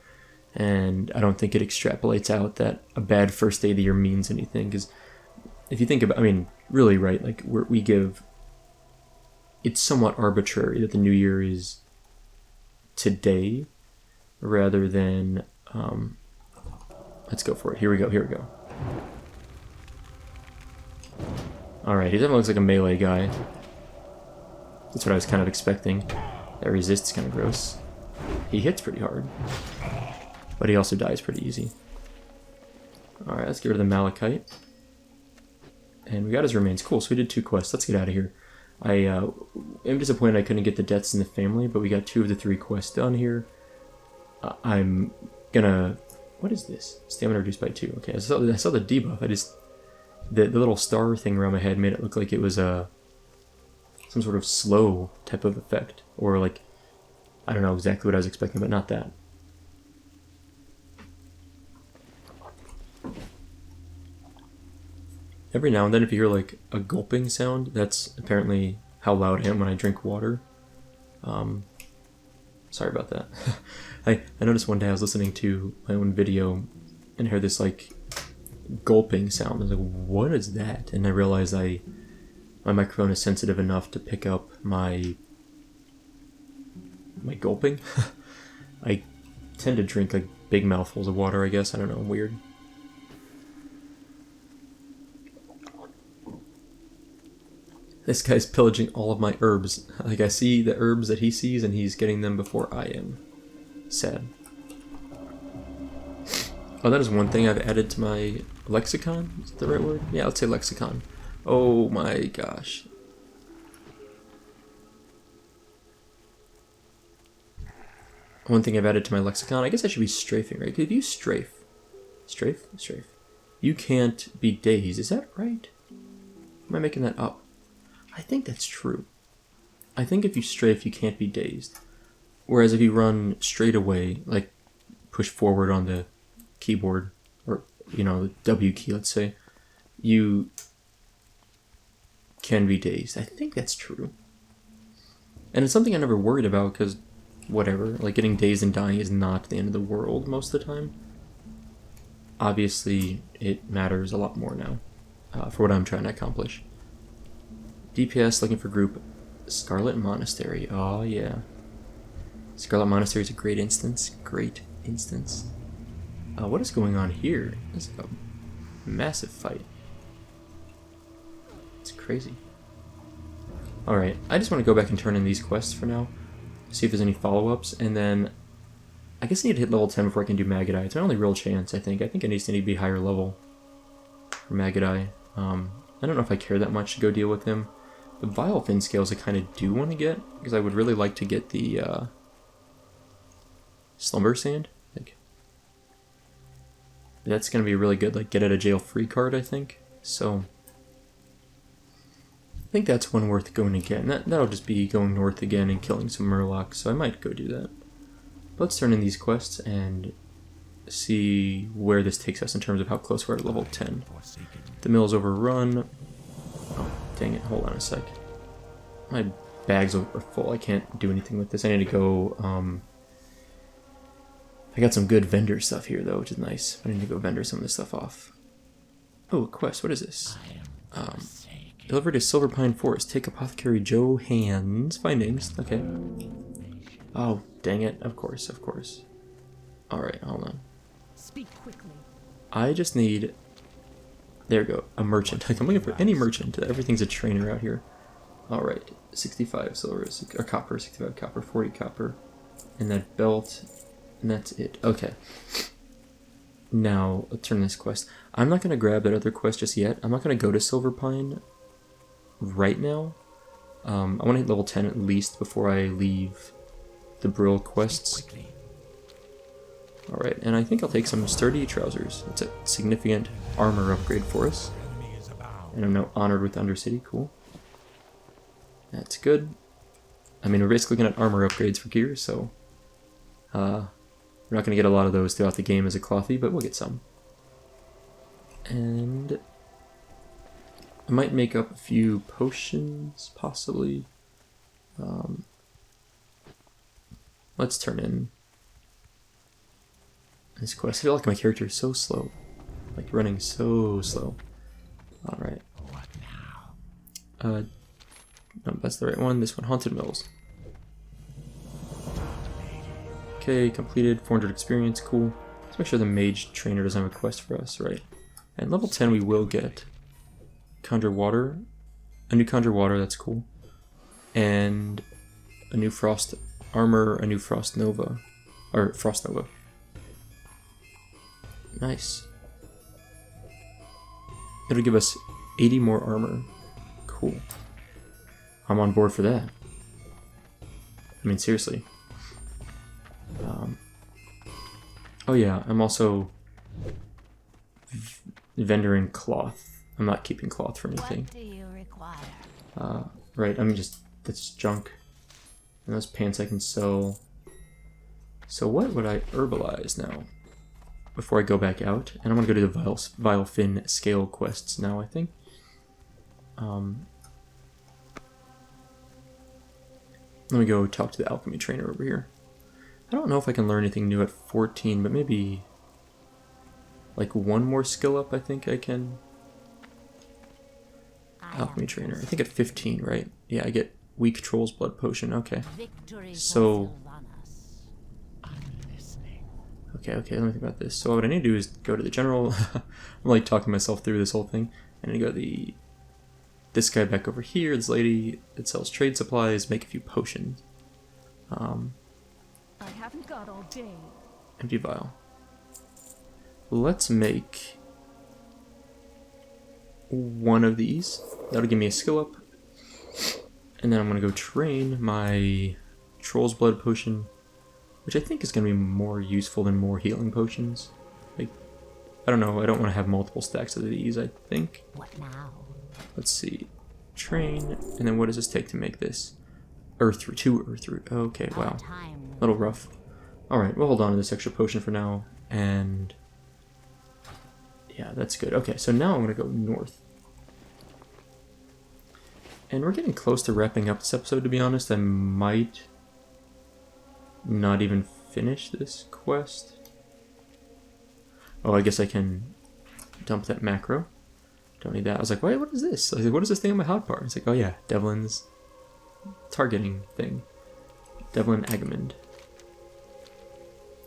S1: And I don't think it extrapolates out that a bad first day of the year means anything. Because if you think about, I mean, really, right, like, we give, it's somewhat arbitrary that the new year is today rather than, let's go for it. Here we go. Alright, he definitely looks like a melee guy. That's what I was kind of expecting. That resist's kind of gross. He hits pretty hard, but he also dies pretty easy. Alright, let's get rid of the Malachite. And we got his remains. Cool, so we did 2 quests. Let's get out of here. I am disappointed I couldn't get the deaths in the family, but we got 2 of the 3 quests done here. I'm gonna... what is this? Stamina reduced by 2. Okay, I saw the debuff. I just... The little star thing around my head made it look like it was some sort of slow type of effect. Or like, I don't know exactly what I was expecting, but not that. Every now and then if you hear like a gulping sound, that's apparently how loud I am when I drink water. Sorry about that. I noticed one day I was listening to my own video and I heard this like gulping sound. I was like, what is that? And I realized my microphone is sensitive enough to pick up my gulping. I tend to drink like big mouthfuls of water, I guess. I don't know, I'm weird. This guy's pillaging all of my herbs. Like, I see the herbs that he sees and he's getting them before I am. Sad. Oh, that is one thing I've added to my lexicon? Is that the right word? Yeah, let's say lexicon. Oh my gosh. One thing I've added to my lexicon, I guess I should be strafing, right? If you strafe, you can't be dazed. Is that right? Am I making that up? I think that's true. I think if you strafe, you can't be dazed. Whereas if you run straight away, like push forward on the keyboard, or, you know, the W key, let's say, you can be dazed. I think that's true. And it's something I never worried about, because whatever, like getting dazed and dying is not the end of the world most of the time. Obviously, it matters a lot more now, for what I'm trying to accomplish. DPS looking for group Scarlet Monastery. Oh yeah. Scarlet Monastery is a great instance. Great instance. What is going on here? This is a massive fight. It's crazy. Alright, I just want to go back and turn in these quests for now. See if there's any follow-ups, and then I guess I need to hit level 10 before I can do Maggot-Eye. It's my only real chance, I think. I think I need to be higher level for Maggot-Eye. I don't know if I care that much to go deal with him. The Vile Fin scales I kind of do want to get, because I would really like to get the Slumber Sand. Like, that's going to be really good, like get out of jail free card, I think. So I think that's one worth going to get. And that'll just be going north again and killing some Murlocs, so I might go do that. But let's turn in these quests and see where this takes us in terms of how close we're at level 10. The mill's overrun. Oh, dang it, hold on a sec. My bags are full, I can't do anything with this. I need to go, I got some good vendor stuff here though, which is nice. I need to go vendor some of this stuff off. Oh, a quest, what is this? Deliver to Silver Pine Forest, take Apothecary Johan's findings. Okay. Oh, dang it, of course. Alright, hold on.
S2: Speak quickly.
S1: I just need... There we go, a merchant. Like, I'm looking for any merchant. Everything's a trainer out here. Alright, 65 silver, or copper, 65 copper, 40 copper. And that belt, and that's it. Okay. Now, let's turn this quest. I'm not going to grab that other quest just yet. I'm not going to go to Silver Pine right now. I want to hit level 10 at least before I leave the Brill quests. Alright, and I think I'll take some sturdy trousers. It's a significant armor upgrade for us. And I'm now honored with Undercity, cool. That's good. I mean, we're basically looking at armor upgrades for gear, so we're not going to get a lot of those throughout the game as a clothy, but we'll get some. And I might make up a few potions, possibly. Let's turn in this quest. I feel like my character is so slow. Like, running so slow. Alright. No, that's the right one. This one, Haunted Mills. Okay, completed. 400 experience, cool. Let's make sure the Mage Trainer doesn't have a quest for us, right? And level 10 we will get Conjure Water. A new Conjure Water, that's cool. And a new Frost Armor, a new Frost Nova. Or Frost Nova. Nice. It'll give us 80 more armor. Cool. I'm on board for that. I mean, seriously. Oh yeah, I'm also vendoring cloth. I'm not keeping cloth for anything.
S2: What do you require?
S1: Right, that's junk. And those pants I can sell. So what would I herbalize now? Before I go back out? And I'm gonna go to the Vile Fin scale quests now, I think. Let me go talk to the alchemy trainer over here. I don't know if I can learn anything new at 14, but maybe like one more skill up I think I can. Alchemy trainer. I think at 15, right? Yeah, I get weak Troll's Blood Potion. Okay. So okay, let me think about this. So what I need to do is go to the general. I'm like talking myself through this whole thing. And I need to go to this guy back over here, this lady that sells trade supplies, make a few potions.
S2: I haven't got all day.
S1: Empty vial. Let's make one of these. That'll give me a skill up. And then I'm gonna go train my Troll's Blood Potion, which I think is gonna be more useful than more healing potions. Like, I don't know, I don't want to have multiple stacks of these, I think.
S2: What now?
S1: Let's see. train. And then what does this take to make this? Earth root, 2 earth root. Okay, wow. A little rough. Alright, we'll hold on to this extra potion for now. And yeah, that's good. Okay, so now I'm going to go north. And we're getting close to wrapping up this episode, to be honest. I might not even finish this quest. Oh, I guess I can dump that macro. Don't need that. I was like, wait, what is this? I was like, what is this thing on my hotbar? It's like, oh yeah, Devlin's targeting thing. Devlin Agamond.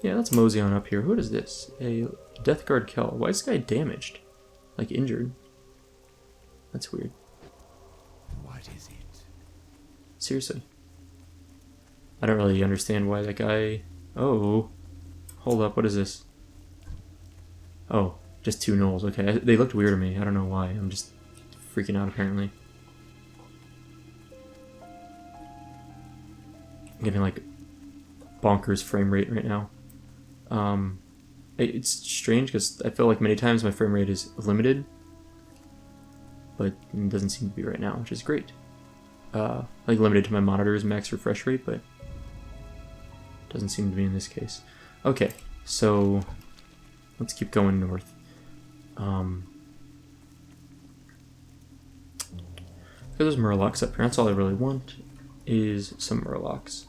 S1: Yeah, let's mosey on up here. What is this? A Death Guard Kel. Why is this guy damaged? Like injured? That's weird.
S3: What is it?
S1: Seriously. I don't really understand why that guy... Oh. Hold up, what is this? Oh, just 2 gnolls. Okay, they looked weird to me. I don't know why. I'm just freaking out apparently. I'm getting like bonkers frame rate right now. It's strange because I feel like many times my frame rate is limited, but it doesn't seem to be right now, which is great. Like limited to my monitor's max refresh rate, but doesn't seem to be in this case. Okay, so let's keep going north. There's Murlocs up here. That's all I really want is some Murlocs.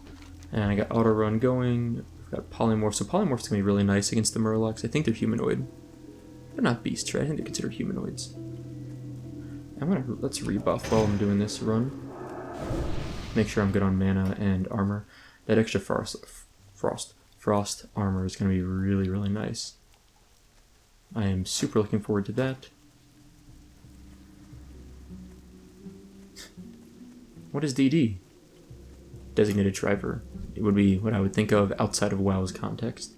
S1: And I got auto run going. I've got polymorph. So polymorph's gonna be really nice against the Murlocs. I think they're humanoid. They're not beast, right? I think they're considered humanoids. Let's rebuff while I'm doing this run. Make sure I'm good on mana and armor. That extra frost armor is gonna be really, really nice. I am super looking forward to that. What is DD? Designated driver. It would be what I would think of outside of WoW's context.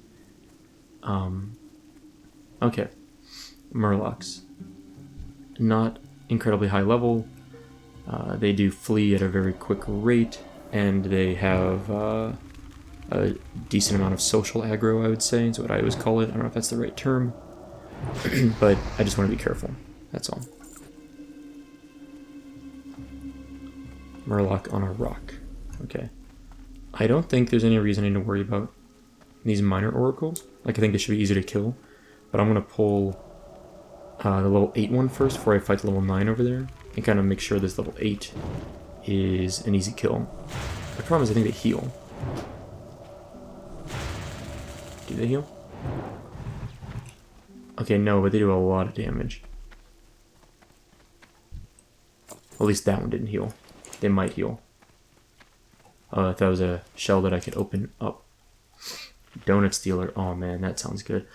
S1: Okay. Murlocs. Not incredibly high level. They do flee at a very quick rate, and they have a decent amount of social aggro, I would say, is what I always call it. I don't know if that's the right term, but I just want to be careful. That's all. Murloc on a rock. Okay. I don't think there's any reason I need to worry about these minor oracles. Like, I think they should be easy to kill. But I'm going to pull the level 8 one first before I fight the level 9 over there. And kind of make sure this level 8 is an easy kill. The problem is I think they heal. Do they heal? Okay, no, but they do a lot of damage. At least that one didn't heal. They might heal. If that was a shell that I could open up. Donut Stealer. Oh man, that sounds good.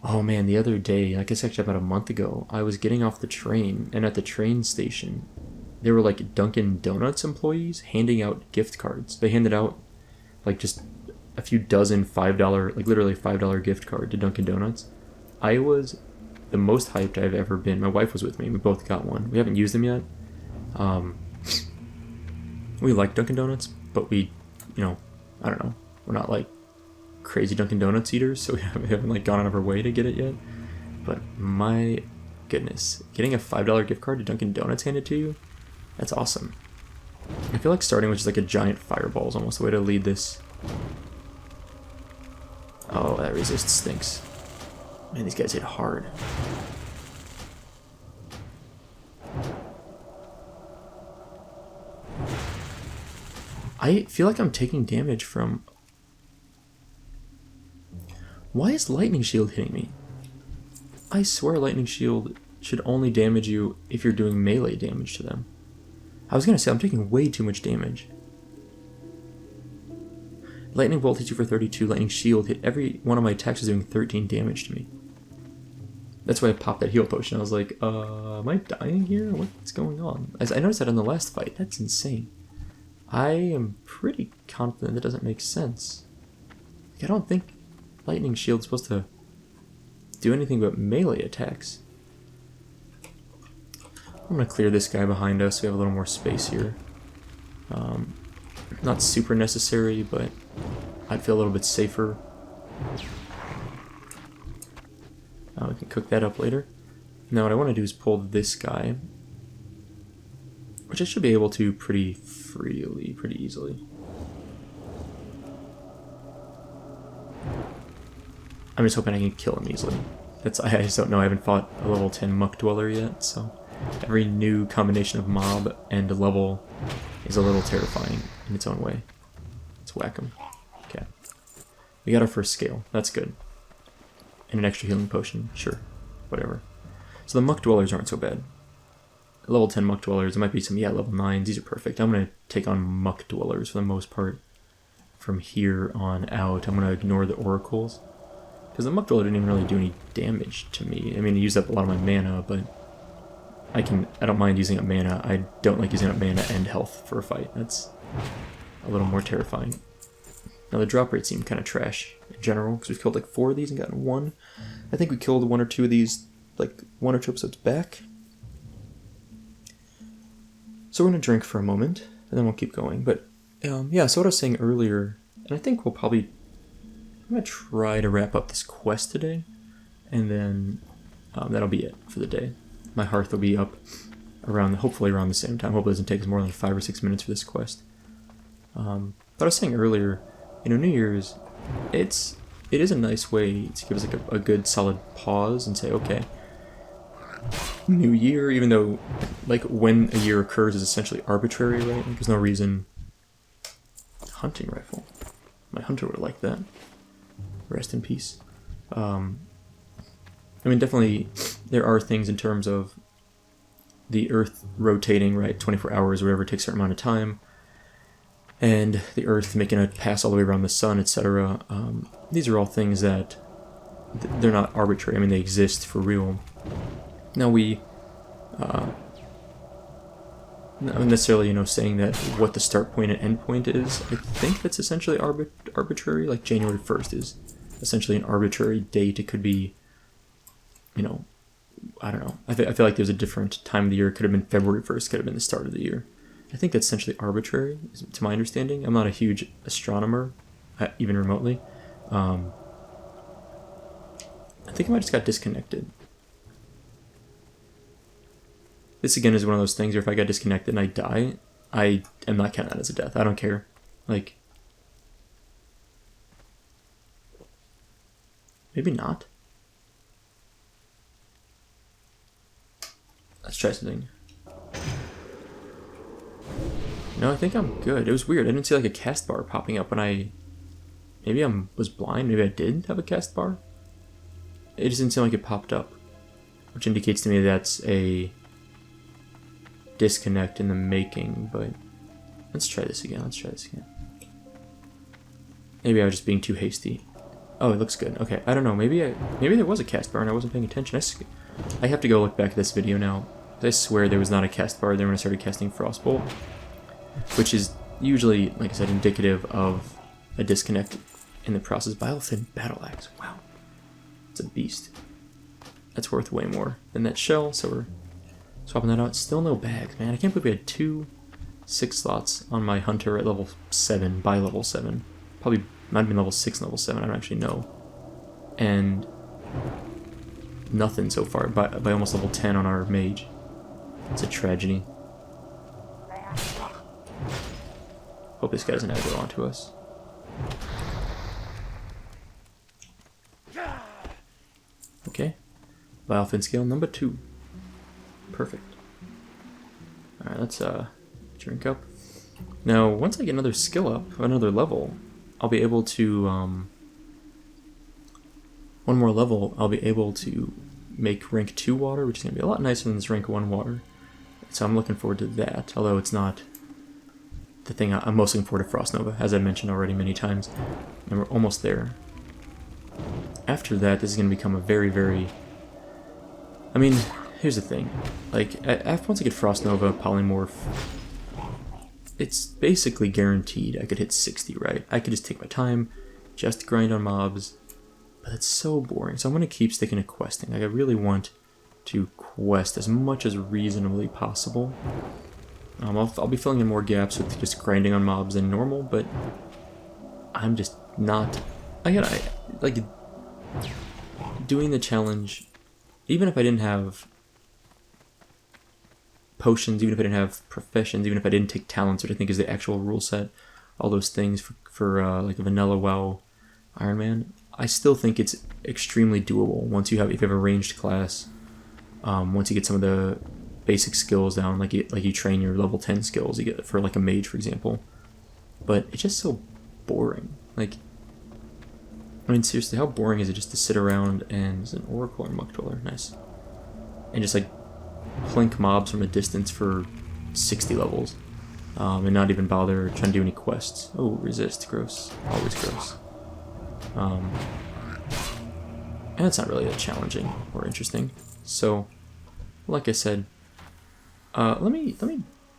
S1: Oh man, the other day, I guess actually about a month ago, I was getting off the train, and at the train station, there were like Dunkin' Donuts employees handing out gift cards. They handed out like just a few dozen $5, like literally $5 gift card to Dunkin' Donuts. I was the most hyped I've ever been. My wife was with me. We both got one. We haven't used them yet. We like Dunkin' Donuts, but we, I don't know. We're not like crazy Dunkin' Donuts eaters, so we haven't like gone out of our way to get it yet. But my goodness, getting a $5 gift card to Dunkin' Donuts handed to you, that's awesome. I feel like starting with just like a giant fireball is almost the way to lead this. Oh, that resist stinks. Man, these guys hit hard. I feel like I'm taking damage from... Why is Lightning Shield hitting me? I swear Lightning Shield should only damage you if you're doing melee damage to them. I was gonna say, I'm taking way too much damage. Lightning Bolt hits you for 32, Lightning Shield hit every one of my attacks is doing 13 damage to me. That's why I popped that heal potion. I was like, am I dying here? What's going on? As I noticed that in the last fight. That's insane. I am pretty confident that doesn't make sense. Like, I don't think Lightning Shield's supposed to do anything but melee attacks. I'm gonna clear this guy behind us so we have a little more space here. Not super necessary, but I'd feel a little bit safer. We can cook that up later. Now what I want to do is pull this guy. which I should be able to pretty freely, pretty easily. I'm just hoping I can kill him easily. I just don't know, I haven't fought a level 10 Muck Dweller yet, so every new combination of mob and level is a little terrifying in its own way. Let's whack him. Okay. We got our first scale, that's good. And an extra healing potion, sure, whatever. So the Muck Dwellers aren't so bad. Level 10 Muck Dwellers, there might be some, yeah, level 9s, these are perfect. I'm going to take on Muck Dwellers for the most part. From here on out, I'm going to ignore the Oracles. Because the Muck Dweller didn't even really do any damage to me. I mean, it used up a lot of my mana, but I don't mind using up mana. I don't like using up mana and health for a fight. That's a little more terrifying. Now the drop rates seem kind of trash in general, because we've killed like 4 of these and gotten 1. I think we killed 1 or 2 of these like 1 or 2 episodes back. So we're going to drink for a moment, and then we'll keep going. But yeah, so what I was saying earlier, and I think I'm going to try to wrap up this quest today, and then that'll be it for the day. My hearth will be up hopefully around the same time. Hopefully it doesn't take us more than 5 or 6 minutes for this quest. But I was saying earlier, New Year's, it is a nice way to give us like a good solid pause and say, okay, new year, even though like when a year occurs is essentially arbitrary, right? Like, there's no reason. Hunting rifle. My hunter would have liked that. Rest in peace. I mean, definitely there are things in terms of the Earth rotating, right, 24 hours or whatever, takes a certain amount of time, and the Earth making a pass all the way around the sun, etc. These are all things that they're not arbitrary. I mean, they exist for real. Now not necessarily, saying that what the start point and end point is. I think that's essentially arbitrary. Like January 1st is essentially an arbitrary date. It could be, I don't know. I feel like there's a different time of the year. It could have been February 1st, could have been the start of the year. I think that's essentially arbitrary, to my understanding. I'm not a huge astronomer, even remotely. I think I might just got disconnected. This again is one of those things where if I get disconnected and I die, I am not counting that as a death. I don't care. Like, maybe not. Let's try something. No, I think I'm good. It was weird. I didn't see like a cast bar popping up when maybe I was blind. Maybe I did have a cast bar. It just didn't seem like it popped up, which indicates to me that's a disconnect in the making. But let's try this again. Maybe I was just being too hasty. Oh, it looks good. Okay, I don't know. Maybe there was a cast bar and I wasn't paying attention. I have to go look back at this video now. I swear there was not a cast bar there when I started casting Frostbolt, which is usually, like I said, indicative of a disconnect in the process. Bilethin Battle Axe. Wow, it's a beast. That's worth way more than that shell, so we're swapping that out. Still no bags, man. I can't believe we had 2 6 slots on my hunter at level 7, by level 7. Probably might have been level 6 and level 7, I don't actually know. And nothing so far, by almost level 10 on our mage. It's a tragedy. Hope this guy doesn't aggro onto us. Okay. Bilethin scale number 2. Perfect. Alright, let's drink up. Now, once I get another skill up, another level, I'll be able to, one more level, I'll be able to make rank 2 water, which is going to be a lot nicer than this rank 1 water. So I'm looking forward to that, although it's not the thing. I'm most looking forward to Frost Nova, as I mentioned already many times, and we're almost there. After that, this is going to become a very, very... I mean, here's the thing. Like, once I get Frost Nova, Polymorph, it's basically guaranteed I could hit 60, right? I could just take my time, just grind on mobs, but it's so boring. So I'm going to keep sticking to questing. Like, I really want to quest as much as reasonably possible. I'll be filling in more gaps with just grinding on mobs than normal, but I'm just not... like, doing the challenge, even if I didn't have potions, even if I didn't have professions, even if I didn't take talents, which I think is the actual rule set, all those things for like a vanilla WoW Iron Man, I still think it's extremely doable once if you have a ranged class. Once you get some of the basic skills down, like you train your level 10 skills, you get for like a mage, for example. But it's just so boring. Like, I mean, seriously, how boring is it just to sit around and is an oracle or muck dweller? Nice. And just like plink mobs from a distance for 60 levels, and not even bother trying to do any quests. Oh, resist, gross, always gross. And it's not really that challenging or interesting. So, like I said, let me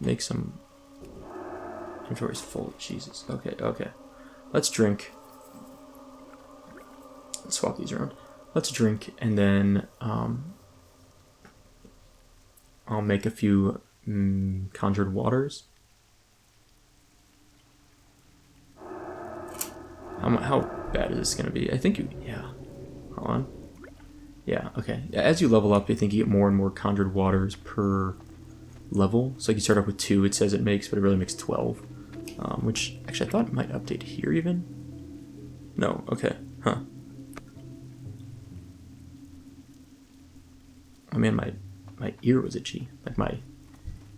S1: make some. Inventory's full. Jesus. Okay. Let's drink. Let's swap these around. Let's drink, and then I'll make a few conjured waters. How bad is this gonna be? I think yeah. Hold on. Yeah, okay. As you level up, I think you get more and more conjured waters per level. So like you start off with 2, it says it makes, but it really makes 12. Which, actually, I thought it might update here even. No, okay, huh. Oh man, my ear was itchy. Like my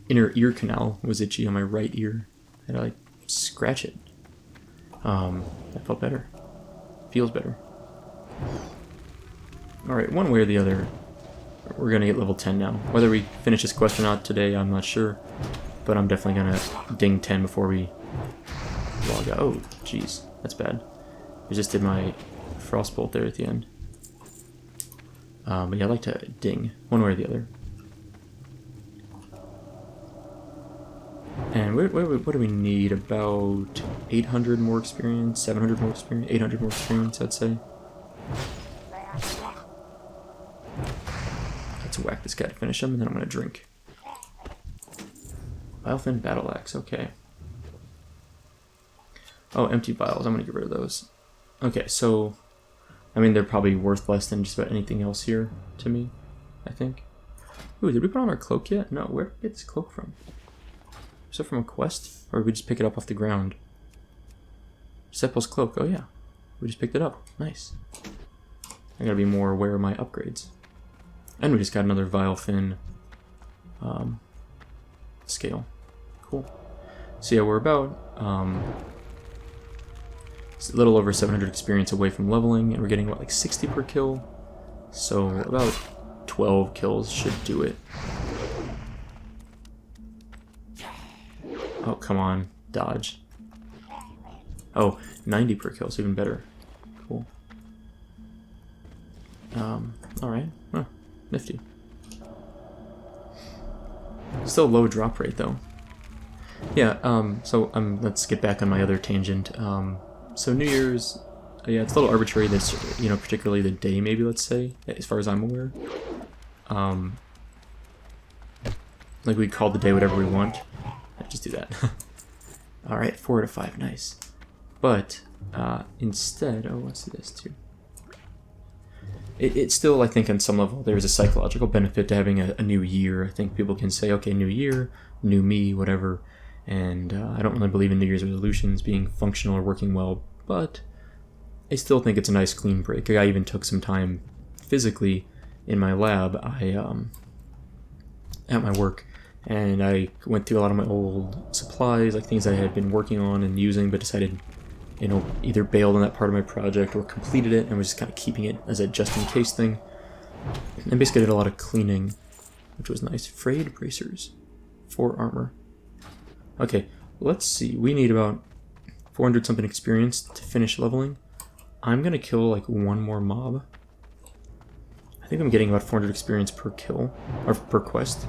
S1: inner ear canal was itchy on my right ear. I had to like scratch it. That felt better. Feels better. Alright, one way or the other, we're gonna get level 10 now. Whether we finish this quest or not today, I'm not sure. But I'm definitely gonna ding 10 before we log out. Oh, jeez, that's bad. I just did my frostbolt there at the end. But yeah, I like to ding, one way or the other. And what do we need? About 800 more experience, 700 more experience, 800 more experience, I'd say. Let's whack this guy to finish him, and then I'm going to drink. Vial-thin battle axe, okay. Oh, empty vials, I'm going to get rid of those. Okay, so, I mean, they're probably worth less than just about anything else here to me, I think. Ooh, did we put on our cloak yet? No, where did we get this cloak from? Is it from a quest? Or did we just pick it up off the ground? Sepul's cloak, oh yeah. We just picked it up, nice. I gotta be more aware of my upgrades. And we just got another vial-thin scale. Cool. So yeah, we're about it's a little over 700 experience away from leveling, and we're getting what, like 60 per kill? So about 12 kills should do it. Oh, come on, dodge. Oh, 90 per kill, so even better. Cool. Alright. Huh, nifty. Still low drop rate though. Yeah, so let's get back on my other tangent. So New Year's, yeah, it's a little arbitrary this, you know, particularly the day maybe, let's say, as far as I'm aware. Like we call the day whatever we want. Let's just do that. Alright, 4 out of 5, nice. But, instead, oh, let's do this too. It's still, I think, on some level, there's a psychological benefit to having a new year. I think people can say, okay, new year, new me, whatever. And I don't really believe in New Year's resolutions being functional or working well, but I still think it's a nice clean break. I even took some time physically in my lab, at my work, and I went through a lot of my old supplies, like things I had been working on and using, but decided, you know, either bailed on that part of my project or completed it and was just kind of keeping it as a just-in-case thing. And basically did a lot of cleaning, which was nice. Frayed bracers. 4 armor. Okay, let's see. We need about 400 something experience to finish leveling. I'm gonna kill like one more mob. I think I'm getting about 400 experience per kill, or per quest.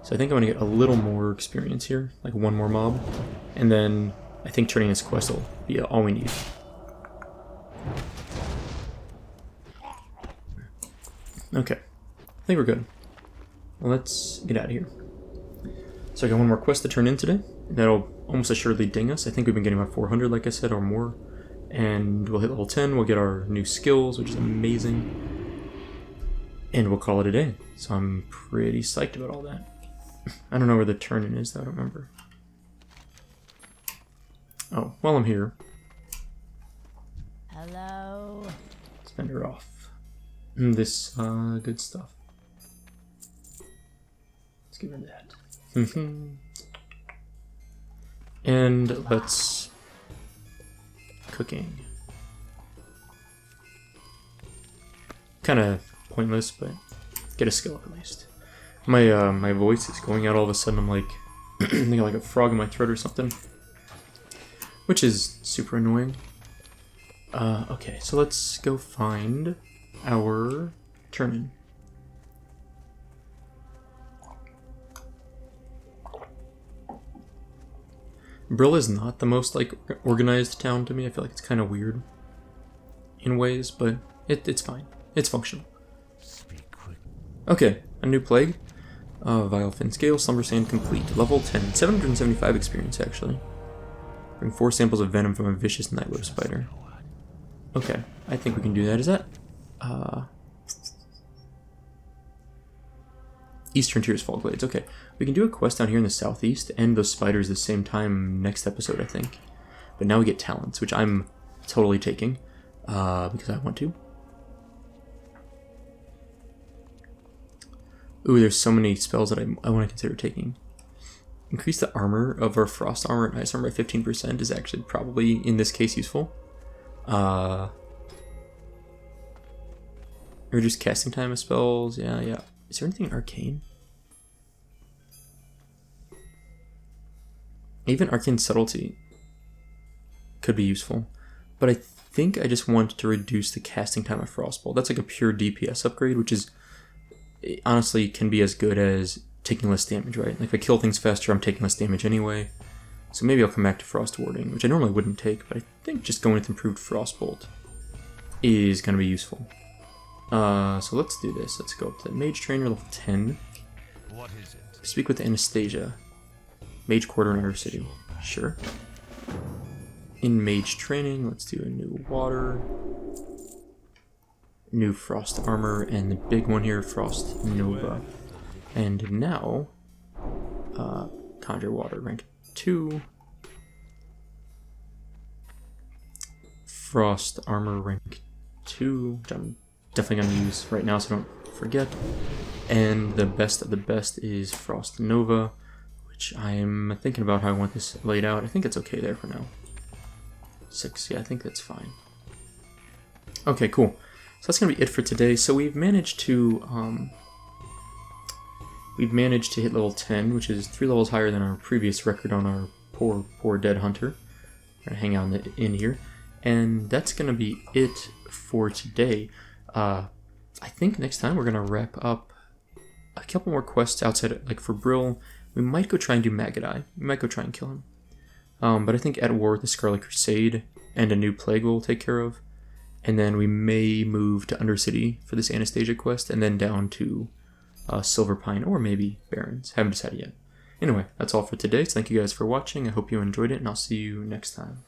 S1: So I think I'm gonna get a little more experience here, like one more mob. And then I think turning this quest will be all we need. Okay, I think we're good. Well, let's get out of here. So I got one more quest to turn in today. That'll almost assuredly ding us. I think we've been getting about 400, like I said, or more. And we'll hit level 10, we'll get our new skills, which is amazing. And we'll call it a day. So I'm pretty psyched about all that. I don't know where the turn-in is, though. I don't remember. Oh, while I'm here.
S2: Hello.
S1: Spend her off. This, good stuff. Let's give her that. And let's... Cooking. Kind of pointless, but get a skill up at least. My my voice is going out all of a sudden. I'm like, I think like a frog in my throat or something, which is super annoying. Okay, so let's go find our turn-in. Brill is not the most like organized town to me. I feel like it's kind of weird in ways, but it's fine. It's functional. Okay, a new plague. Vile Fin Scale, Slumber Sand complete. Level 10. 775 experience, actually. Bring 4 samples of venom from a vicious nightweb spider. Okay, I think we can do that. Is that... Eastern Tears Fall Glades. Okay, we can do a quest down here in the southeast and those spiders the same time next episode, I think. But now we get talents, which I'm totally taking, because I want to. Ooh, there's so many spells that I want to consider taking. Increase the armor of our frost armor and ice armor by 15% is actually probably, in this case, useful. Reduce casting time of spells. Yeah. Is there anything arcane? Even arcane subtlety could be useful. But I think I just want to reduce the casting time of Frostbolt. That's like a pure DPS upgrade, which is... honestly can be as good as taking less damage, right? Like if I kill things faster, I'm taking less damage anyway. So maybe I'll come back to Frost Warding, which I normally wouldn't take, but I think just going with improved Frostbolt is going to be useful. So let's do this. Let's go up to Mage Trainer level 10.
S3: What is it?
S1: Speak with Anastasia. Mage Quarter in Outer City. Sure. In Mage Training, let's do a new Water. New Frost Armor, and the big one here, Frost Nova. And now, Conjure Water, rank 2. Frost Armor, rank 2, which I'm definitely going to use right now so I don't forget. And the best of the best is Frost Nova, which I'm thinking about how I want this laid out. I think it's okay there for now. 6, yeah, I think that's fine. Okay, cool. So that's going to be it for today. So we've managed to hit level 10, which is 3 levels higher than our previous record on our poor dead hunter. We're going to hang out in the inn here. And that's going to be it for today. I think next time we're going to wrap up a couple more quests outside, like for Brill. We might go try and do Magadai. We might go try and kill him. But I think At War with the Scarlet Crusade and a new plague we'll take care of. And then we may move to Undercity for this Anastasia quest, and then down to Silver Pine, or maybe Barrens. Haven't decided yet. Anyway, that's all for today, so thank you guys for watching. I hope you enjoyed it, and I'll see you next time.